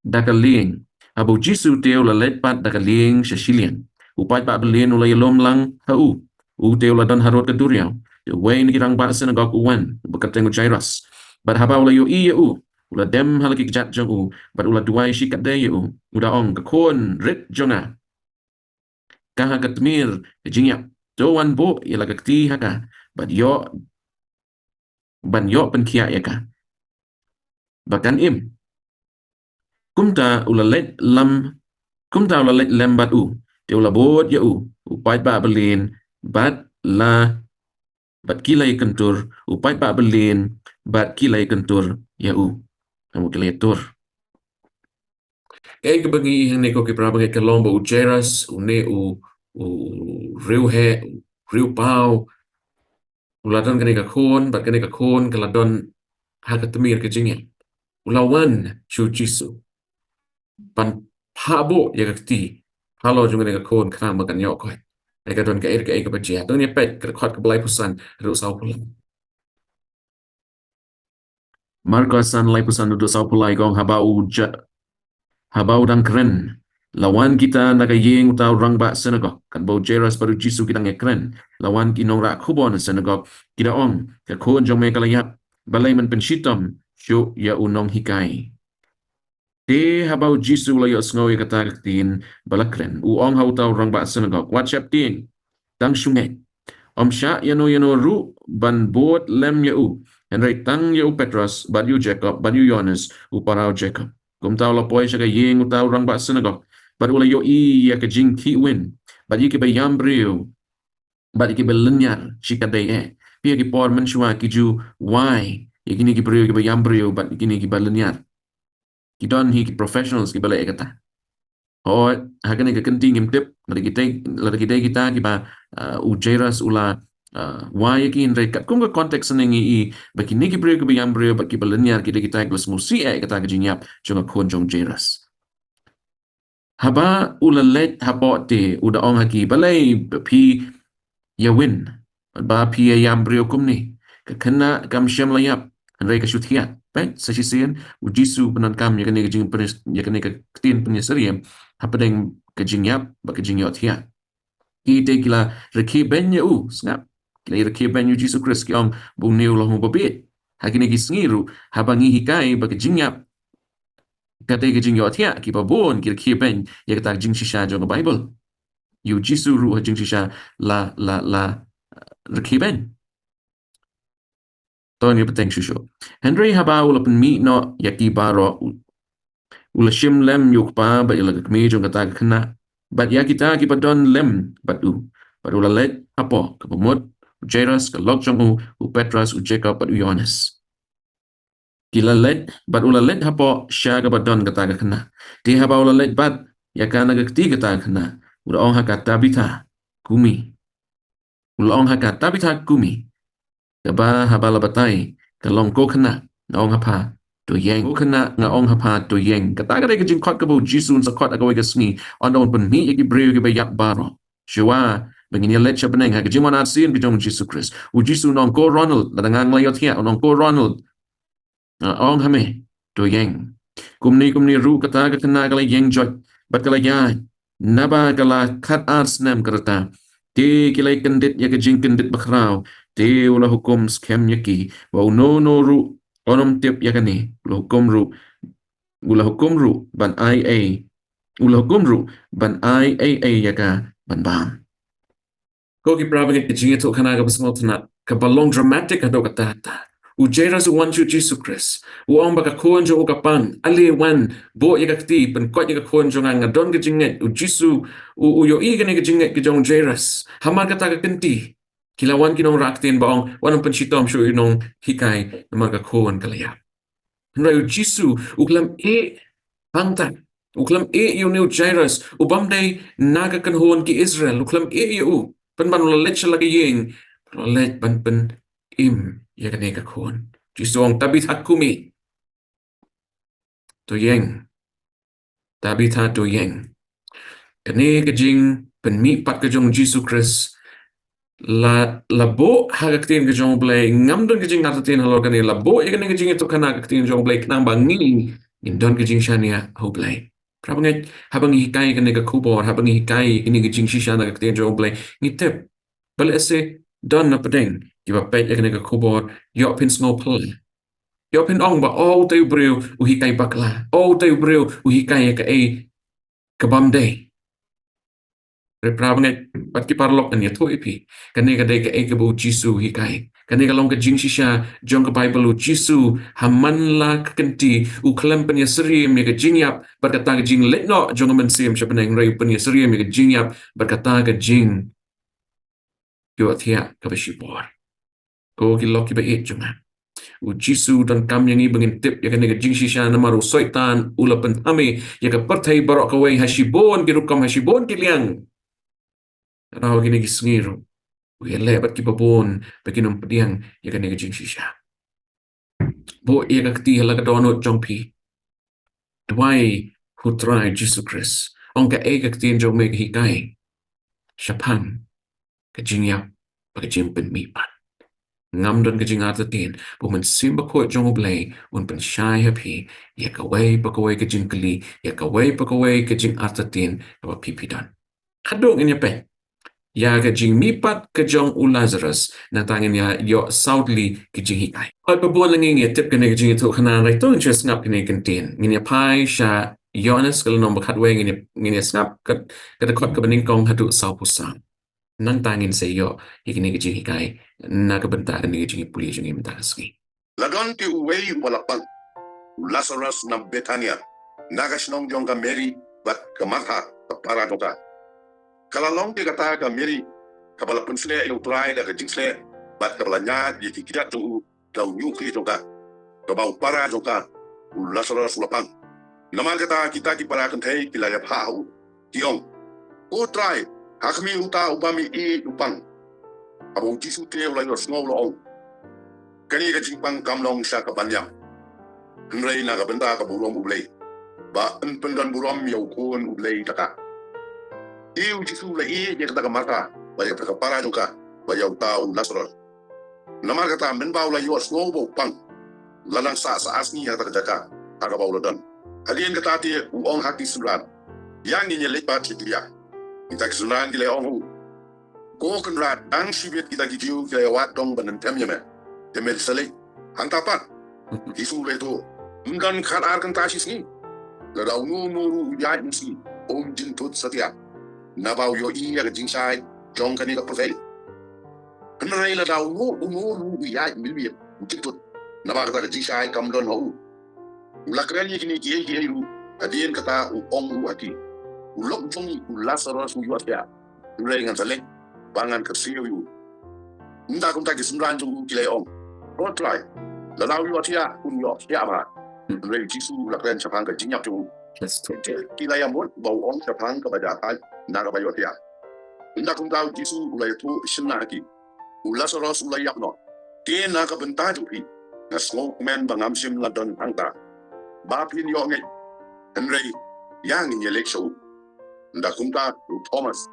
dakaling abu Jisu teu la lepat dakaling syashilian upat pa belien ulai lom lang hau teu la dan harot keduriau wei ni kirang ba senagog uwan bekat tengu Jairus bat haba ulai i ula dem halaki kejat jong bat ula duai shikat de uda ong ke kon rit jonga kaha katmir jingiap doan bo ila kakti haka bat yo ban yo penkia yaka bakan im kumta ula let lem bat te ula bot ya upai ba belin bat kilai kentur upai ba belin bat kilai kentur ya kamu kilai tur ke bagi hang neko ke praba ke lomba Jairus une riu pau uladan kene ka kon bat kene ka kon kaladon hakatemir ke jingya ulawan chu Jisu pan habo ya kakti halo junga ka kon kram makan yok ko ka don ka ka bajia don ya pet ka khot ka blai pusan ru sau pulang Markus san lai pusan ru sau pulai gong habau dan keren lawan kita naga yeng utau rang ba senagog kan bau Jairus baru Jisu kita ngekren lawan kinong rak kubon senagog kita ong ka kon jong me kalayap balai men penshitom syu ya unong hikai te habau Jisu layo sngoy kata tin balakren ong hau tau rang ba senagog WhatsApp tin tang shungai sya yano ru ban bot lem ya Henry tang ya Petrus ban yu Jacob ban yu Yohanes parau Jacob kum tau la poi sya yeng utau rang ba senagog bat ula yo i ya ke jing ki win bat yi ke bayam brio bat ki belenyar shikadai pia ki por men Shuwa ki ju why ya kini ki brio ki bayam brio bat kini ki belenyar ki don hi ki professionals ki bale kata hakan ke kenting tip lagi kita ki ba Jairus ula why ki rekat kung ka konteks nengi i bakini ki brio ki bayam brio bat ki belenyar kita glas musi kata ke jingyap jonga konjong Jairus haba ulalet hapo te uda ong haki balai pi ya win ba pi yam brio kumni kena kam syam layap andai ka syuthiat pet sa sisian Jisu penan kam ya kene jing penis ya kene ka tin penyeseriam apa deng ka jingyap ba ka jingyot hia kita kila reki ben ya snap kila reki ben Jisu Christ ki ong bu neu lo babit hakini ki sngiru habangi hikai ba ka jingyap kata ke jing yotia ki babon ki ben ya kata jing shisha jong Bible yu Jisu ru jing shisha la rekiben to ni peteng shusho Henry haba ula pen mi no yaki baro ula shim lem yuk pa ba ila kmi jong kata kena bat ya kita ki padon lem bat ula let apo ke pemut Jairus ke lok jong Petrus Jacob bat Yohanes Kila let bat ula let hapo syaga badon kata kena. Ti haba ula let bat yakana keti kata kena. Ula ong haka tabita kumi. Ula ong haka tabita kumi. Kaba haba labatai kalong ko kena ngaong hapa to yang ko kena ngaong hapa to yang. Kata kata kejing kot kabo jisun sa kot agaw igasngi ondon pun mi iki breu ke bayak baro. Shuwa bengini let siya beneng haka jimon arsin ke jong Jesus Christ. U jisun nong ko Ronald ladangang layot hiya nong ko Ronald ong hame to yang kumni ru kata kena kala yang jot bat kala ya naba kala kat ars nam kereta ti kila kendit ya kejing kendit bakrau ti ula hukum scam yaki wa no ru onom tip ya kani ula hukum ru ban IA ula hukum ru ban IAA ya ka ban bam ko ki prabang kejing itu kana ka basmol tana ka balong dramatic ado kata Ujera su wan chu Jesus Christ. Uang baka kuan jo ukapang. Ali wan bo yaga kti pen kwat yaga kuan jo nga don ke jinget. Ujisu uyo i gane ke jinget ke jong jeras. Hamar kata ke kenti. Kilawan kinong raktin baong wanang pensitom syu inong hikai namar ka kuan kalaya. Nrai ujisu uklam pangta. Uklam yu neu jeras. Ubam day naga kan huan ki Israel. Uklam yu. Pen ban lalet siya lagi yeng. Lalet pen im ya kene ka khon jisong tabitha kumi to yeng tabitha to yeng kene ka jing pen mi pat ka jong Jesus Christ la bo ha ka tin ka jong blay ngam don ka jing ata tin halo kane la bo ya kene ka jing to kana ka tin jong blay knang bangi in don ka jing shania ho blay prabangai habang hikai kene ka kubor habang hikai kene ka jing shishana ka tin jong blay ngitep bal ese don na padeng kiba pet ya kene ka kubor yo pin sngo pul yo pin ong ba o te breu u hikai bakla o te breu u hikai ka kabam day repravne pat ki parlok an yato ipi kane ka day ka bu jisu hikai kane ka long ka jing shisha jong ka bible u jisu haman la kenti u klempen ya serim ya ka jingyap berkata ka jing letno jong man sim shapeneng rei pen ya serim ya ka jingyap berkata ka jing yo athia ka bashibor ko ki loki ba it jonga u jisu dan kam yang i bengintip ya kane ka jing shisha na maru soitan ula pentami ya ka partai barok ka wei hashibon ki rukam hashibon ki liang raw gini ki sngiru u ya lebat ki babon baginum pediang ya kane ka jing shisha bo ya ka kti hala ka dono jongpi dwai hu try Jesus Christ on ka ka kti jong me ki kai shapan ka jingyap pa ka jimpen mi pat ngam don ka jing atatin bu man simba ko jong oblay un pen shai happy ya ka wei pa ka wei ka jing kali ya ka wei pa ka wei ka jing atatin ka pipi dan kadong inya pe ya ka Jingmihpat ka jong u Lazarus na tangin ya yo southly ka jing hikai ay pa buwan lang yung tip ka na ka jing ito kanan ray to interest ngap ka na kantin nginya pai siya Yonas ka lang bakatwe nginya snap ka kadakot ka baning kong hatu sa pusang nang tangin sa iyo ikini ka jing hikai nakabentakan ni ka jing ipuli jing imentaski Ladon ti uwei walapang. Lazarus na Betania. Nagasnong jong ka Mary bat ka Martha ka paradoka. Kalalong ti kata ka Mary kabalapun sile yung turay na ka jingsle bat kabalanya di tikidat tu daw nyukri jong ka. Kabaw para jong ka Lazarus lapang. Naman kata kita ki para kantay kilayap hao. Tiyong. O try hakmi uta upami I upang. Abong jisu te ulay sngaw loong. Kani ka jingpang kamlong siya kabanyang. Henry na kabenta ka burom ublay. Ba pendan burom yaw kun ublay taka. Iu jisu lai dia kata kamata. Bayaw taka para juga. Bayaw tau Lazarus. Nama kata menbaw la yuas ngobo pang. Lalang sa asni yang terjaga. Ada baw ladan. Hadian kata ti uong haki sulan. Yang ninya lepat dia. Kita kesulan kila ong hu. Ko kenrat ang sibit kita gidiu kila watong benentem yame. Temel salik, hantapan. Isu itu, enggan karar kan tasis ni. Ladau nuru yai musi, jintut setia. Nabau yo iya ke jingsai, jong kani ka profil. Kenai ladau nuru yai milbir, jintut. Nabau kata ke jingsai kam don hau. Ulakran ye kini kiai ru, kadien kata ong hati. Ulok jong Lazarus yuat ya. Ulai ngan salik, bangan kersiu yu. Nda kum tak sembilan jong kilai ong. Don't try. Lalau yo tia un yo tia ma. Rei Jisu la kren chapang ka jingyap tu. Let's talk. Kila yang mot bau ong chapang ka baja kai na ka bayo tia. Nda kum tau Jisu ulai tu shinna ki. Ulasaros ulai yak no. Tie na ka benta tu pi. Na smoke man bangam sim la don angta. Ba pin yo ngai. Rei yang in yelek show. Nda kum ta Thomas.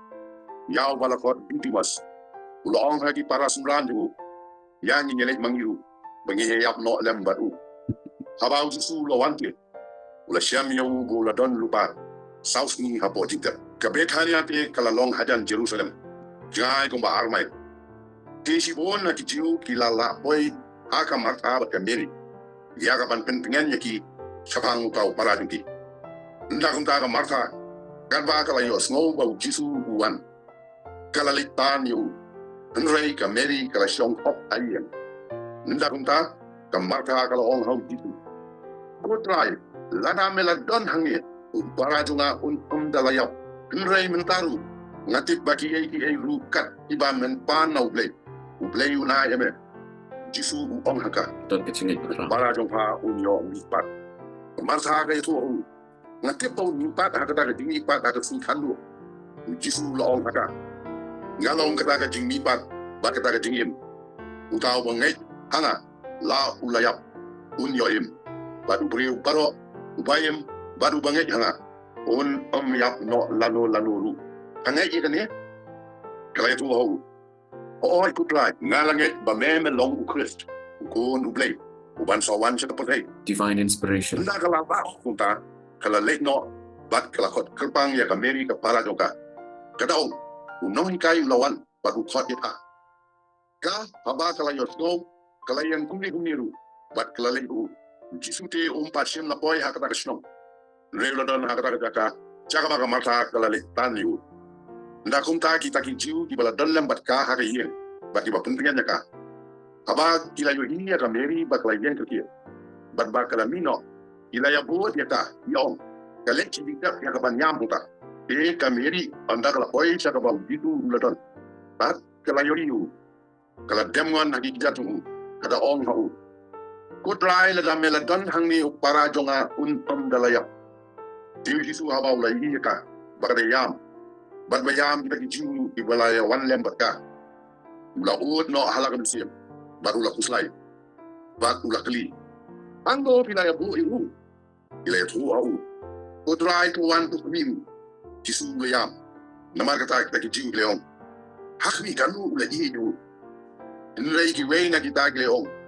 Yao balakot intimas. Ulong hagi para semran tu. Yang in yelek mangiru. Bangi yap no lem baru. Habau Jisu lawante. Ula syam yau bu la don lupa. South ni hapo tinta. Kabet haniate kala long hajan Jerusalem. Jai kumba armai. Kesi bon na kijiu kilala boy haka marta ba kamberi. Ya ka ban pentingan yaki sapang tau paradungi. Nda kum ta ka marta. Kan ba kala yo snow bau Jisu buan. Kala litan yo. Nrei ka meri kala syong hop ayen. Nda kum ta ka marta kala ong hau Jisu. Kutrai, lada meladon hangi, parajunga dalayap. Nrei mentaru, ngatik baki ei rukat iba menpan na ublay una yame. Jisu ong haka. Don't get it. Parajung pa unyo mipat. Marsa kay tu ngatik pa mipat haka ta Jingmihpat haka sultanu. Jisu la ong haka. Ngalong kata Jingmihpat, baka ta Jingim. Utaw bangay hanga la ulayap unyo im. Baru beriu baro ubayem baru banget hanga yap no lano ru hangai ikan ni kalau itu oh ikut lah ngalanget bame long Christ kun ublay uban sawan seperti Divine inspiration. nda kalau ba kunta kalau late no bat kalau kot kerpang ya kameri ke para joka kadang unong kai lawan baru kot dia ka haba kalau yo snow kalau yang kuni ru bat kalau late Jisu te umpat sim na boy hakata kasno. Relo don hakata jaka. Jaka baka mata kalale tanyu. Nda kum ta kita kijiu ki bala don lembat ka haka yen. Bati ba pentingan jaka. Aba kila yo ini ya kameri bakla yen ke. Bat bakala mino. Kila ya buat ya ta. Yong. Kale cibika ya kaban nyam puta. Kameri anda kala boy jaka ba gitu uladon. Bat kala yo yu. Kala demwan haki kijatu. Kada ong hau. Kutrai la meladon hangni para jonga dalayap. Tiwi Jisu habau la ka bakade yam. Bat bayam kita kijiu di balaya wan lem batka. Ula ud no halakam sim. Baru la kuslai. Bat ula kli. Anggo pilaya bu iu. Ila tu au. Kutrai tu wan tu mim. Jisu la yam. Namar kata kita kijiu leong. Hakmi kanu ula iu. Nrei ki weina kita leong.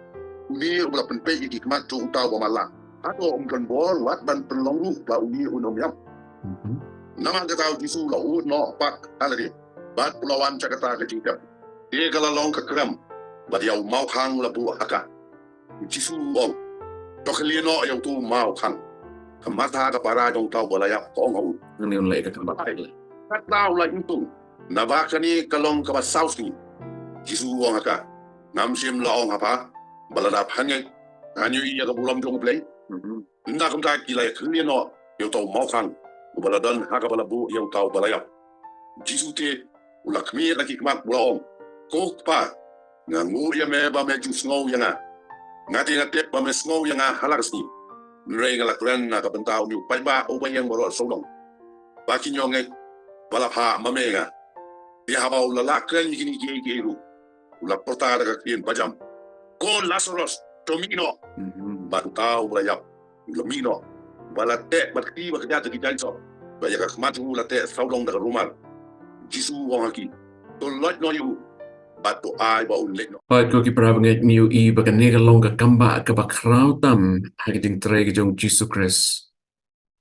Uni ula penpei ikmat tu utau bamala. Ako kan bol wat ban penlongu ba uni unom yam. Nama kata Jisu la ud no pak alari. Bat pulawan cakata kejingka. Dia kala long kekram. Bat yau mau kang la bu haka. Jisu ong. Tokelino yau tu mau kang. Kamata ka para jong tau balaya ko ngau. Nani unlay ka kamba. Kat tau la intung. Nabakani kalong ka sausi. Jisu ong haka. Namsim la ong apa? Baladap hangay, anyo iya ka bulam jong play. Nda kum ta kilay klino, yaw tau mau kang, ubaladan haka balabu yaw tau balayap. Jisu te, ulakmi laki kmat bulaong. Kok pa, nga nguya me ba me jus ngaw yang ngati nga tep ba me ngaw yang halakas ni. Nrei nga lakren na kabentao niyo, pay ba o ba yang baro solong. Baki nyo ngay, balapa mame nga. Di habaw lalakren yikini kikiru. Ulak portada ka kiin pajam. Kon Lazarus, Domino, Batau Bayap, Domino, Balate, Bati, Bakata, Gijanso, Bayak Matu, Late, Saulong, the Rumal, Jisu Wangaki, don't like no you, but to I won't let no. Baik ko kiprabang niyo I baka nega longa kamba kabakrautam hagiting trege jong Jisu Christ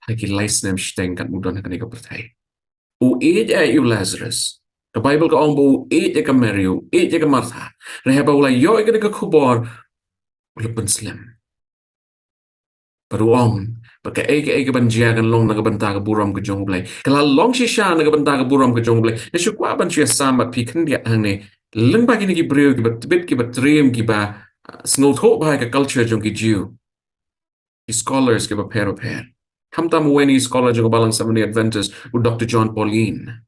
hagi laisnem steng kat mudon hakanega pertai. U ay Lazarus. The Bible ka ombo eat ka Mario, eat ka Martha. Rehaba ula yo ka kubor ula penslim. Paruong, pagka eka banjiagan long nagabanta ka buram ka jong blay. Kala long siya nagabanta ka buram ka jong blay. Nasukwa ban siya sama pikan dia hang leng ba kini ki breu ki ba tibit ki ba dream ki ba snot ho ba ka culture jong ki Jew. Ki scholars ki ba pair. Hamtam weni scholar jong balang sa mani Adventist u Dr. John Pauline.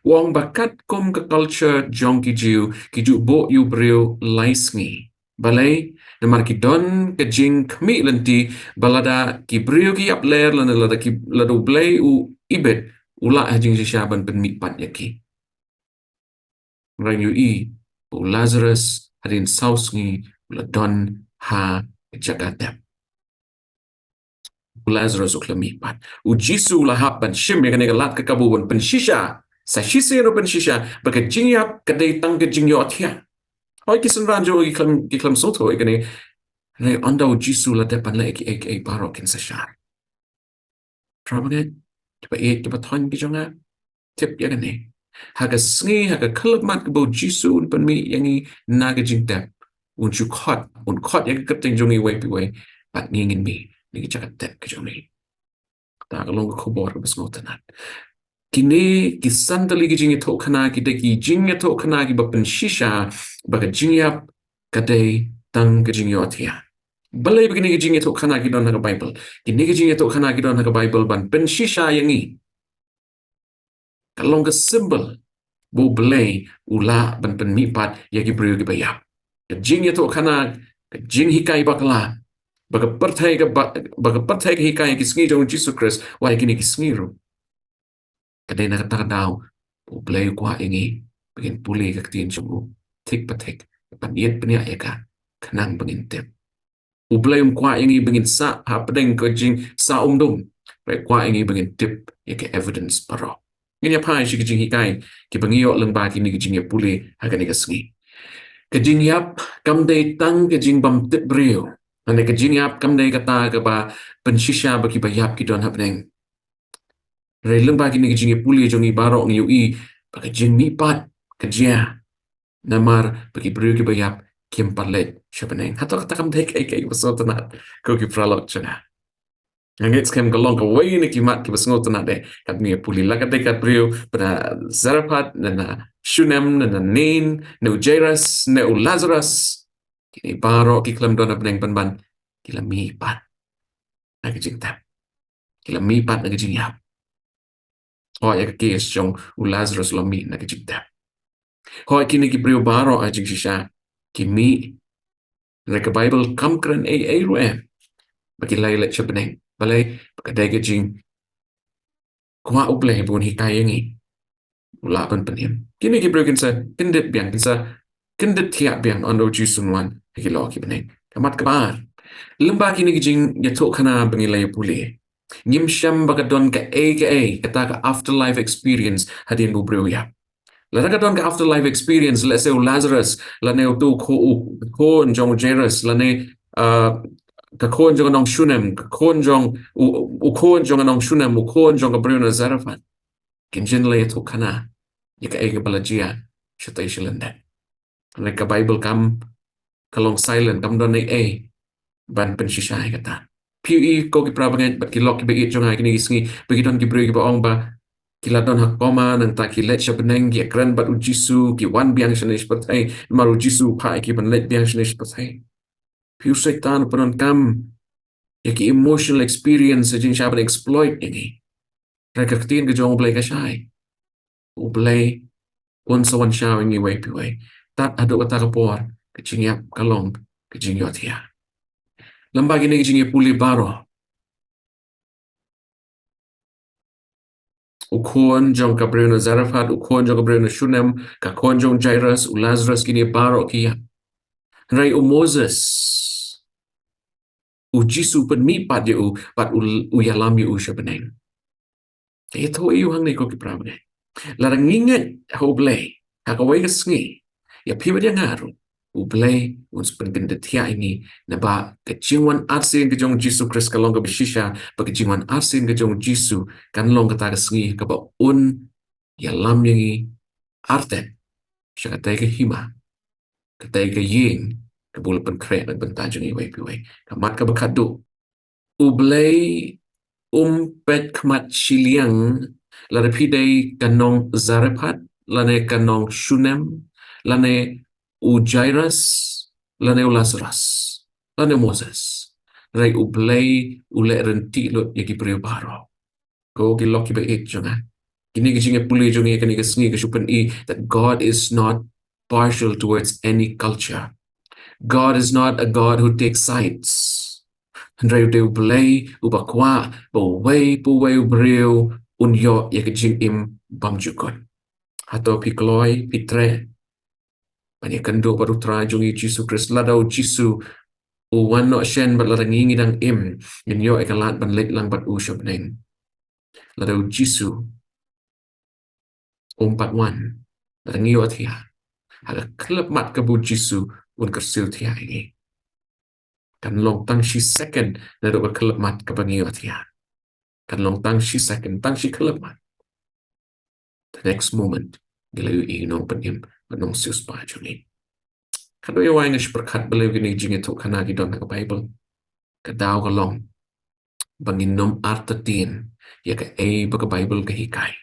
Wong bakat kom ka culture jong ki Jew bo yu breu laisngi. Balay na markidon ka jing kami lanti balada ki brio ki ap ler lana lada ki lado blay u ibet ula hajing sisyaban penmipat yaki. Rang yu i u Lazarus hadin saus ngi ula don ha jagatep. U Lazarus u klamipat. U Jisu ula hapan shim ya kanega lat kakabuban pensisya. Sa shisi no pensisya baka jingyap kadai tang ke jingyot ya. Hoi kisan ranjo iklam soto ikani Rai andau Jisu la depan la eki barok in sa syar. Trabangan, kipa ton ki jonga, tip ya gani. Haga sngi, haga kalabmat ke bau Jisu un panmi yangi naga jing tep. Un kot ya kating jongi wei piwai, pat ngingin mi, nigi jagat tep ke jongi. Ta kalong ko bor ke besmotanat. Kini kisandali ki jingi tok kana ki deki jingya tok kana ki bapen shisha, baga jingyap kadai tang ke jingyot ya. Balay begini gijing itu kana gidon naga Bible. Kini gijing itu kana gidon naga Bible ban pensisya yangi. Kalong ke symbol bu belay ula ban penmipat yagi beriu gi bayap. Gijing itu kana gijing hikai bakala. Baga pertai ke hikai ki sngi jong Jesus Christ wa gini ki sngi ru. Kadai naga takadaw bu belay kwa yangi begin puli ke ketien jong tik patik pan yet penia yaka kanang bengintip. Ublay kwa ingi bengin sa hapdeng ko jing sa dum right kwa ingi bengin tip yake evidence paro ngin ya pai shi jing hikai ki bengio leng ba ki ni jing ya puli ha ka ni ka sngi ka jing yap kam dei tang ka jing bam tip brio ane ka jing yap kam dei kata ka ba penshisha ba ki ba yap ki don hapdeng re leng ba ki ni jing ya puli jong i baro ngi ui ba ka jing mi pat ka jia namar ba ki brio ki ba yap Kim palet siapaneng hato kata kam dek ai basot tanat ko ki pralok chana angits kem galong ka way ni ki mat ki basngot tanat de kat mi puli la kat dekat brio pada Zarephath na Shunem na Nain na Jairus na Lazarus kini baro ki klam dona peneng ban kila mi pat na ki jingtap kila mi pat na ki jingyap ho ya ki is jong Lazarus lo mi na ki jingtap ho kini ki brio baro a jing shisha Kimi Reka Bible kam kren ai ruem bagi lai let siapaneng balai bakadai ke jing kwa ublay bun hikai ngi ula pan panim kini ki broken sa kindet biang kinsa kindet tiap biang ondo jusun wan ki lo ki paneng kamat kabar lemba kini ki jing ya tok kana bangi lai puli ngim syam bakadon ka kata ka afterlife experience hadin bu bro ya Laraga don ka afterlife experience, let's say Lazarus, lane tu ko jong Jairus, lane ka ko jong nong Shunem, ka ko jong ko jong nong Shunem, ko jong ka Bruno Zarephath. Kinjin le tu kana, yaka ega balajia, shatay shilanda. Like Bible kam kalong silent, kam don ban pensishay kata. PE ko ki prabangan, but kilok ki bagi jong ay kinigisngi, bagi don ki bro ki baong ba, Kila don hakoma nang ta ki let siapaneng ki akran bat ujisu ki wan biang shanish patay mar ujisu pa ki ban let biang shanish patay piu setan panon kam ya ki emotional experience jing siapan exploit ini rekertin ke jong blay ka shay ublay un sa wan siya ingi way piway tat ado kata kapor ke jingyap kalong ke jingyot ya lambagi ni ke jingyap puli baro Ukon jong ka Bruno Zarephath, ukon jong ka Bruno Shunem, ka kon jong Jairus, Lazarus kini baro kia. Rai Moses. Jisu penmipat dia pat yalam yu siya peneng. Ito hang ni ko ki prabe. Larang nginget hoblay, hakaway ka sngi. Ya piwa dia ngaru. Ublay uns pengendetia ini na ba kejingwan asin ke jong Jisu Christ kalong ka bishisha ba kejingwan asin ke jong Jisu kanlong kata kesengi ka ba ya lam yangi arten siya katay ka hima katay ka ying kabula pan kre nagbantajan ni way piway kamat ka bakado ublay pet kamat siliang larapiday kanong Zarephath lane kanong Shunem lane Jairus, lane Lazarus, lane Moses. Rai ublay ule renti lo yaki brio baro. Ko kilok kiba jonga. Kini kising puli jongi kani kasngi kasupan that God is not partial towards any culture. God is not a God who takes sides. Andrei deu blei ubakwa baway breu unyo yakajing im bamjukon. Hato pikloi pitre. Banyak kendo baru try jungi Jisu Christ ladau Jisu uwan no shen bat larangi dang im inyo ekalat ban let lang bat usyop neng. Ladau Jisu umpat wan larangi o tia. Haga klep mat kabu Jisu un kersil tia ini. Kan long tang shi second na do klep mat kabangi o tia. Kan long tang shi second tang shi klep mat. The next moment gilayu inong panim panong sius pa jungi. Kado yawa nga berkat beliau gini jingi tuk kana di dalam Bible. Kadaw kalong banginom artatin ya ka baka Bible ka hikay.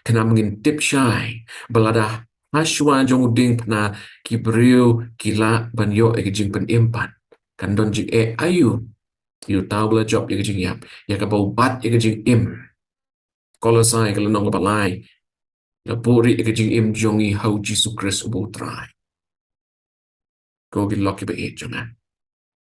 Kana mengintip syai balada Shuwa jong Diengphna ki beriu kila banyo jing penimpan. Kan don jing ayu yu tahu bela job ya jing yap ya ka baubat ya jing im. Kolosai kalau nong balai na puri ya jing im jongi hau Jisu Christ ubu try. Kau gilok iba jangan.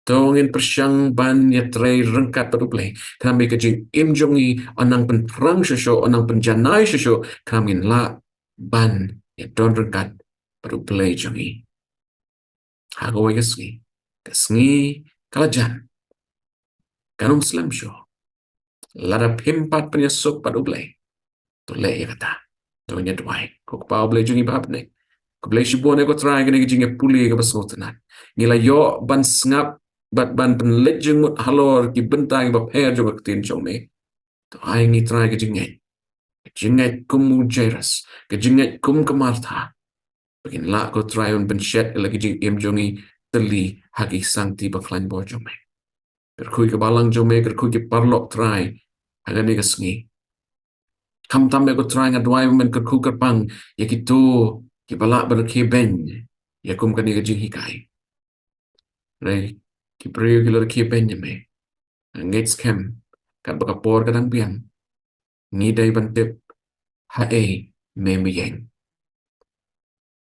Tongin persyang ban ya tray rengkat paduplay. Kami kajing imjongi anang penperang sesyo, anang penjanai sesyo. Kami la ban ya don rengkat paduplay jongi. Hagawai kasngi. Kasngi kalajan. Kanong slam syo. Lada pimpat penyesuk paduplay. Toleh ya kata. Tonya duai. Kok pau blay jongi babne. Keblay sibuan ko try gani jinge puli ke basotanan. Ngila yo ban sngap bat ban penlet jengmut halor ki bentang ba per jo tin chome. To ai ngi try ke jinge. Jinge kum mujeras, ke jinge kum kamartha. Begin la ko try on ben shet lagi jing im jongi teli hagi sangti ba klan bo jome. Kerkui ke balang jome kerkui ke parlok try hagani ke sngi. Kam tambe ko try ngadwai men kerkui kerpang yakitu ki balak berke ben ya kum kani ke jing hikai. Rai ki priyo ki lor ki ben me. Ngets kem kat bakapor kadang piang. Ngidai bantip hae me miyeng.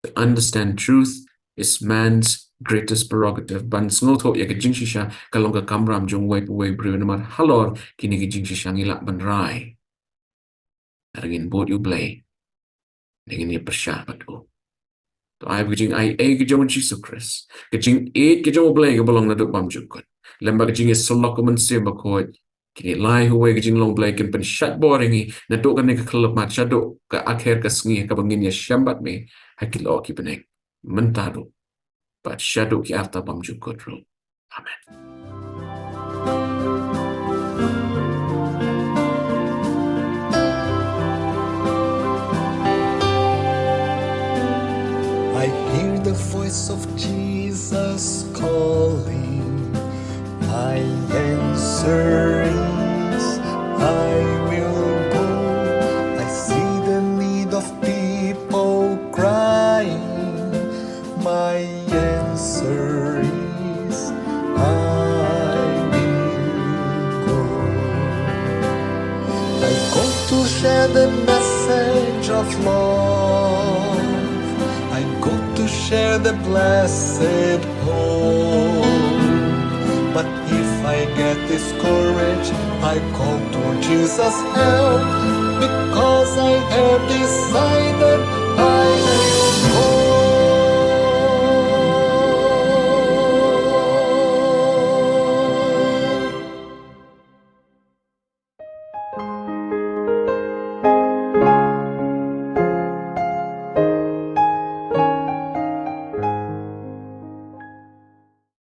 To understand truth is man's greatest prerogative. Ban sngoto ya ke jing shisha kalong ka kamram jong wai puwai priyo namar halor kini ke jing shisha ngilak ban rai. Arangin bot yu blay. Dengan ia persyabat ko. To ay kajing ay kajong Jisu Christ. Kajing kajong blay kabalong na duk bamjukot. Lembag kajing solok ko mansiya bakot. Kini lai huway kajing long blay kin pen syat boringi. Na duk ka nikakalap mat syat duk ka akhir kasngi kabangin ya syambat me. Hakilo ki penek. Mentado. Pat syat duk ki arta bamjukot ro. Amen. I hear the voice of Jesus calling. My answer is, I will go. I see the need of people crying. My answer is, I will go. I go to share the message of love. I go to share the blessed hope. But if I get discouraged, I call to Jesus' help, because I have the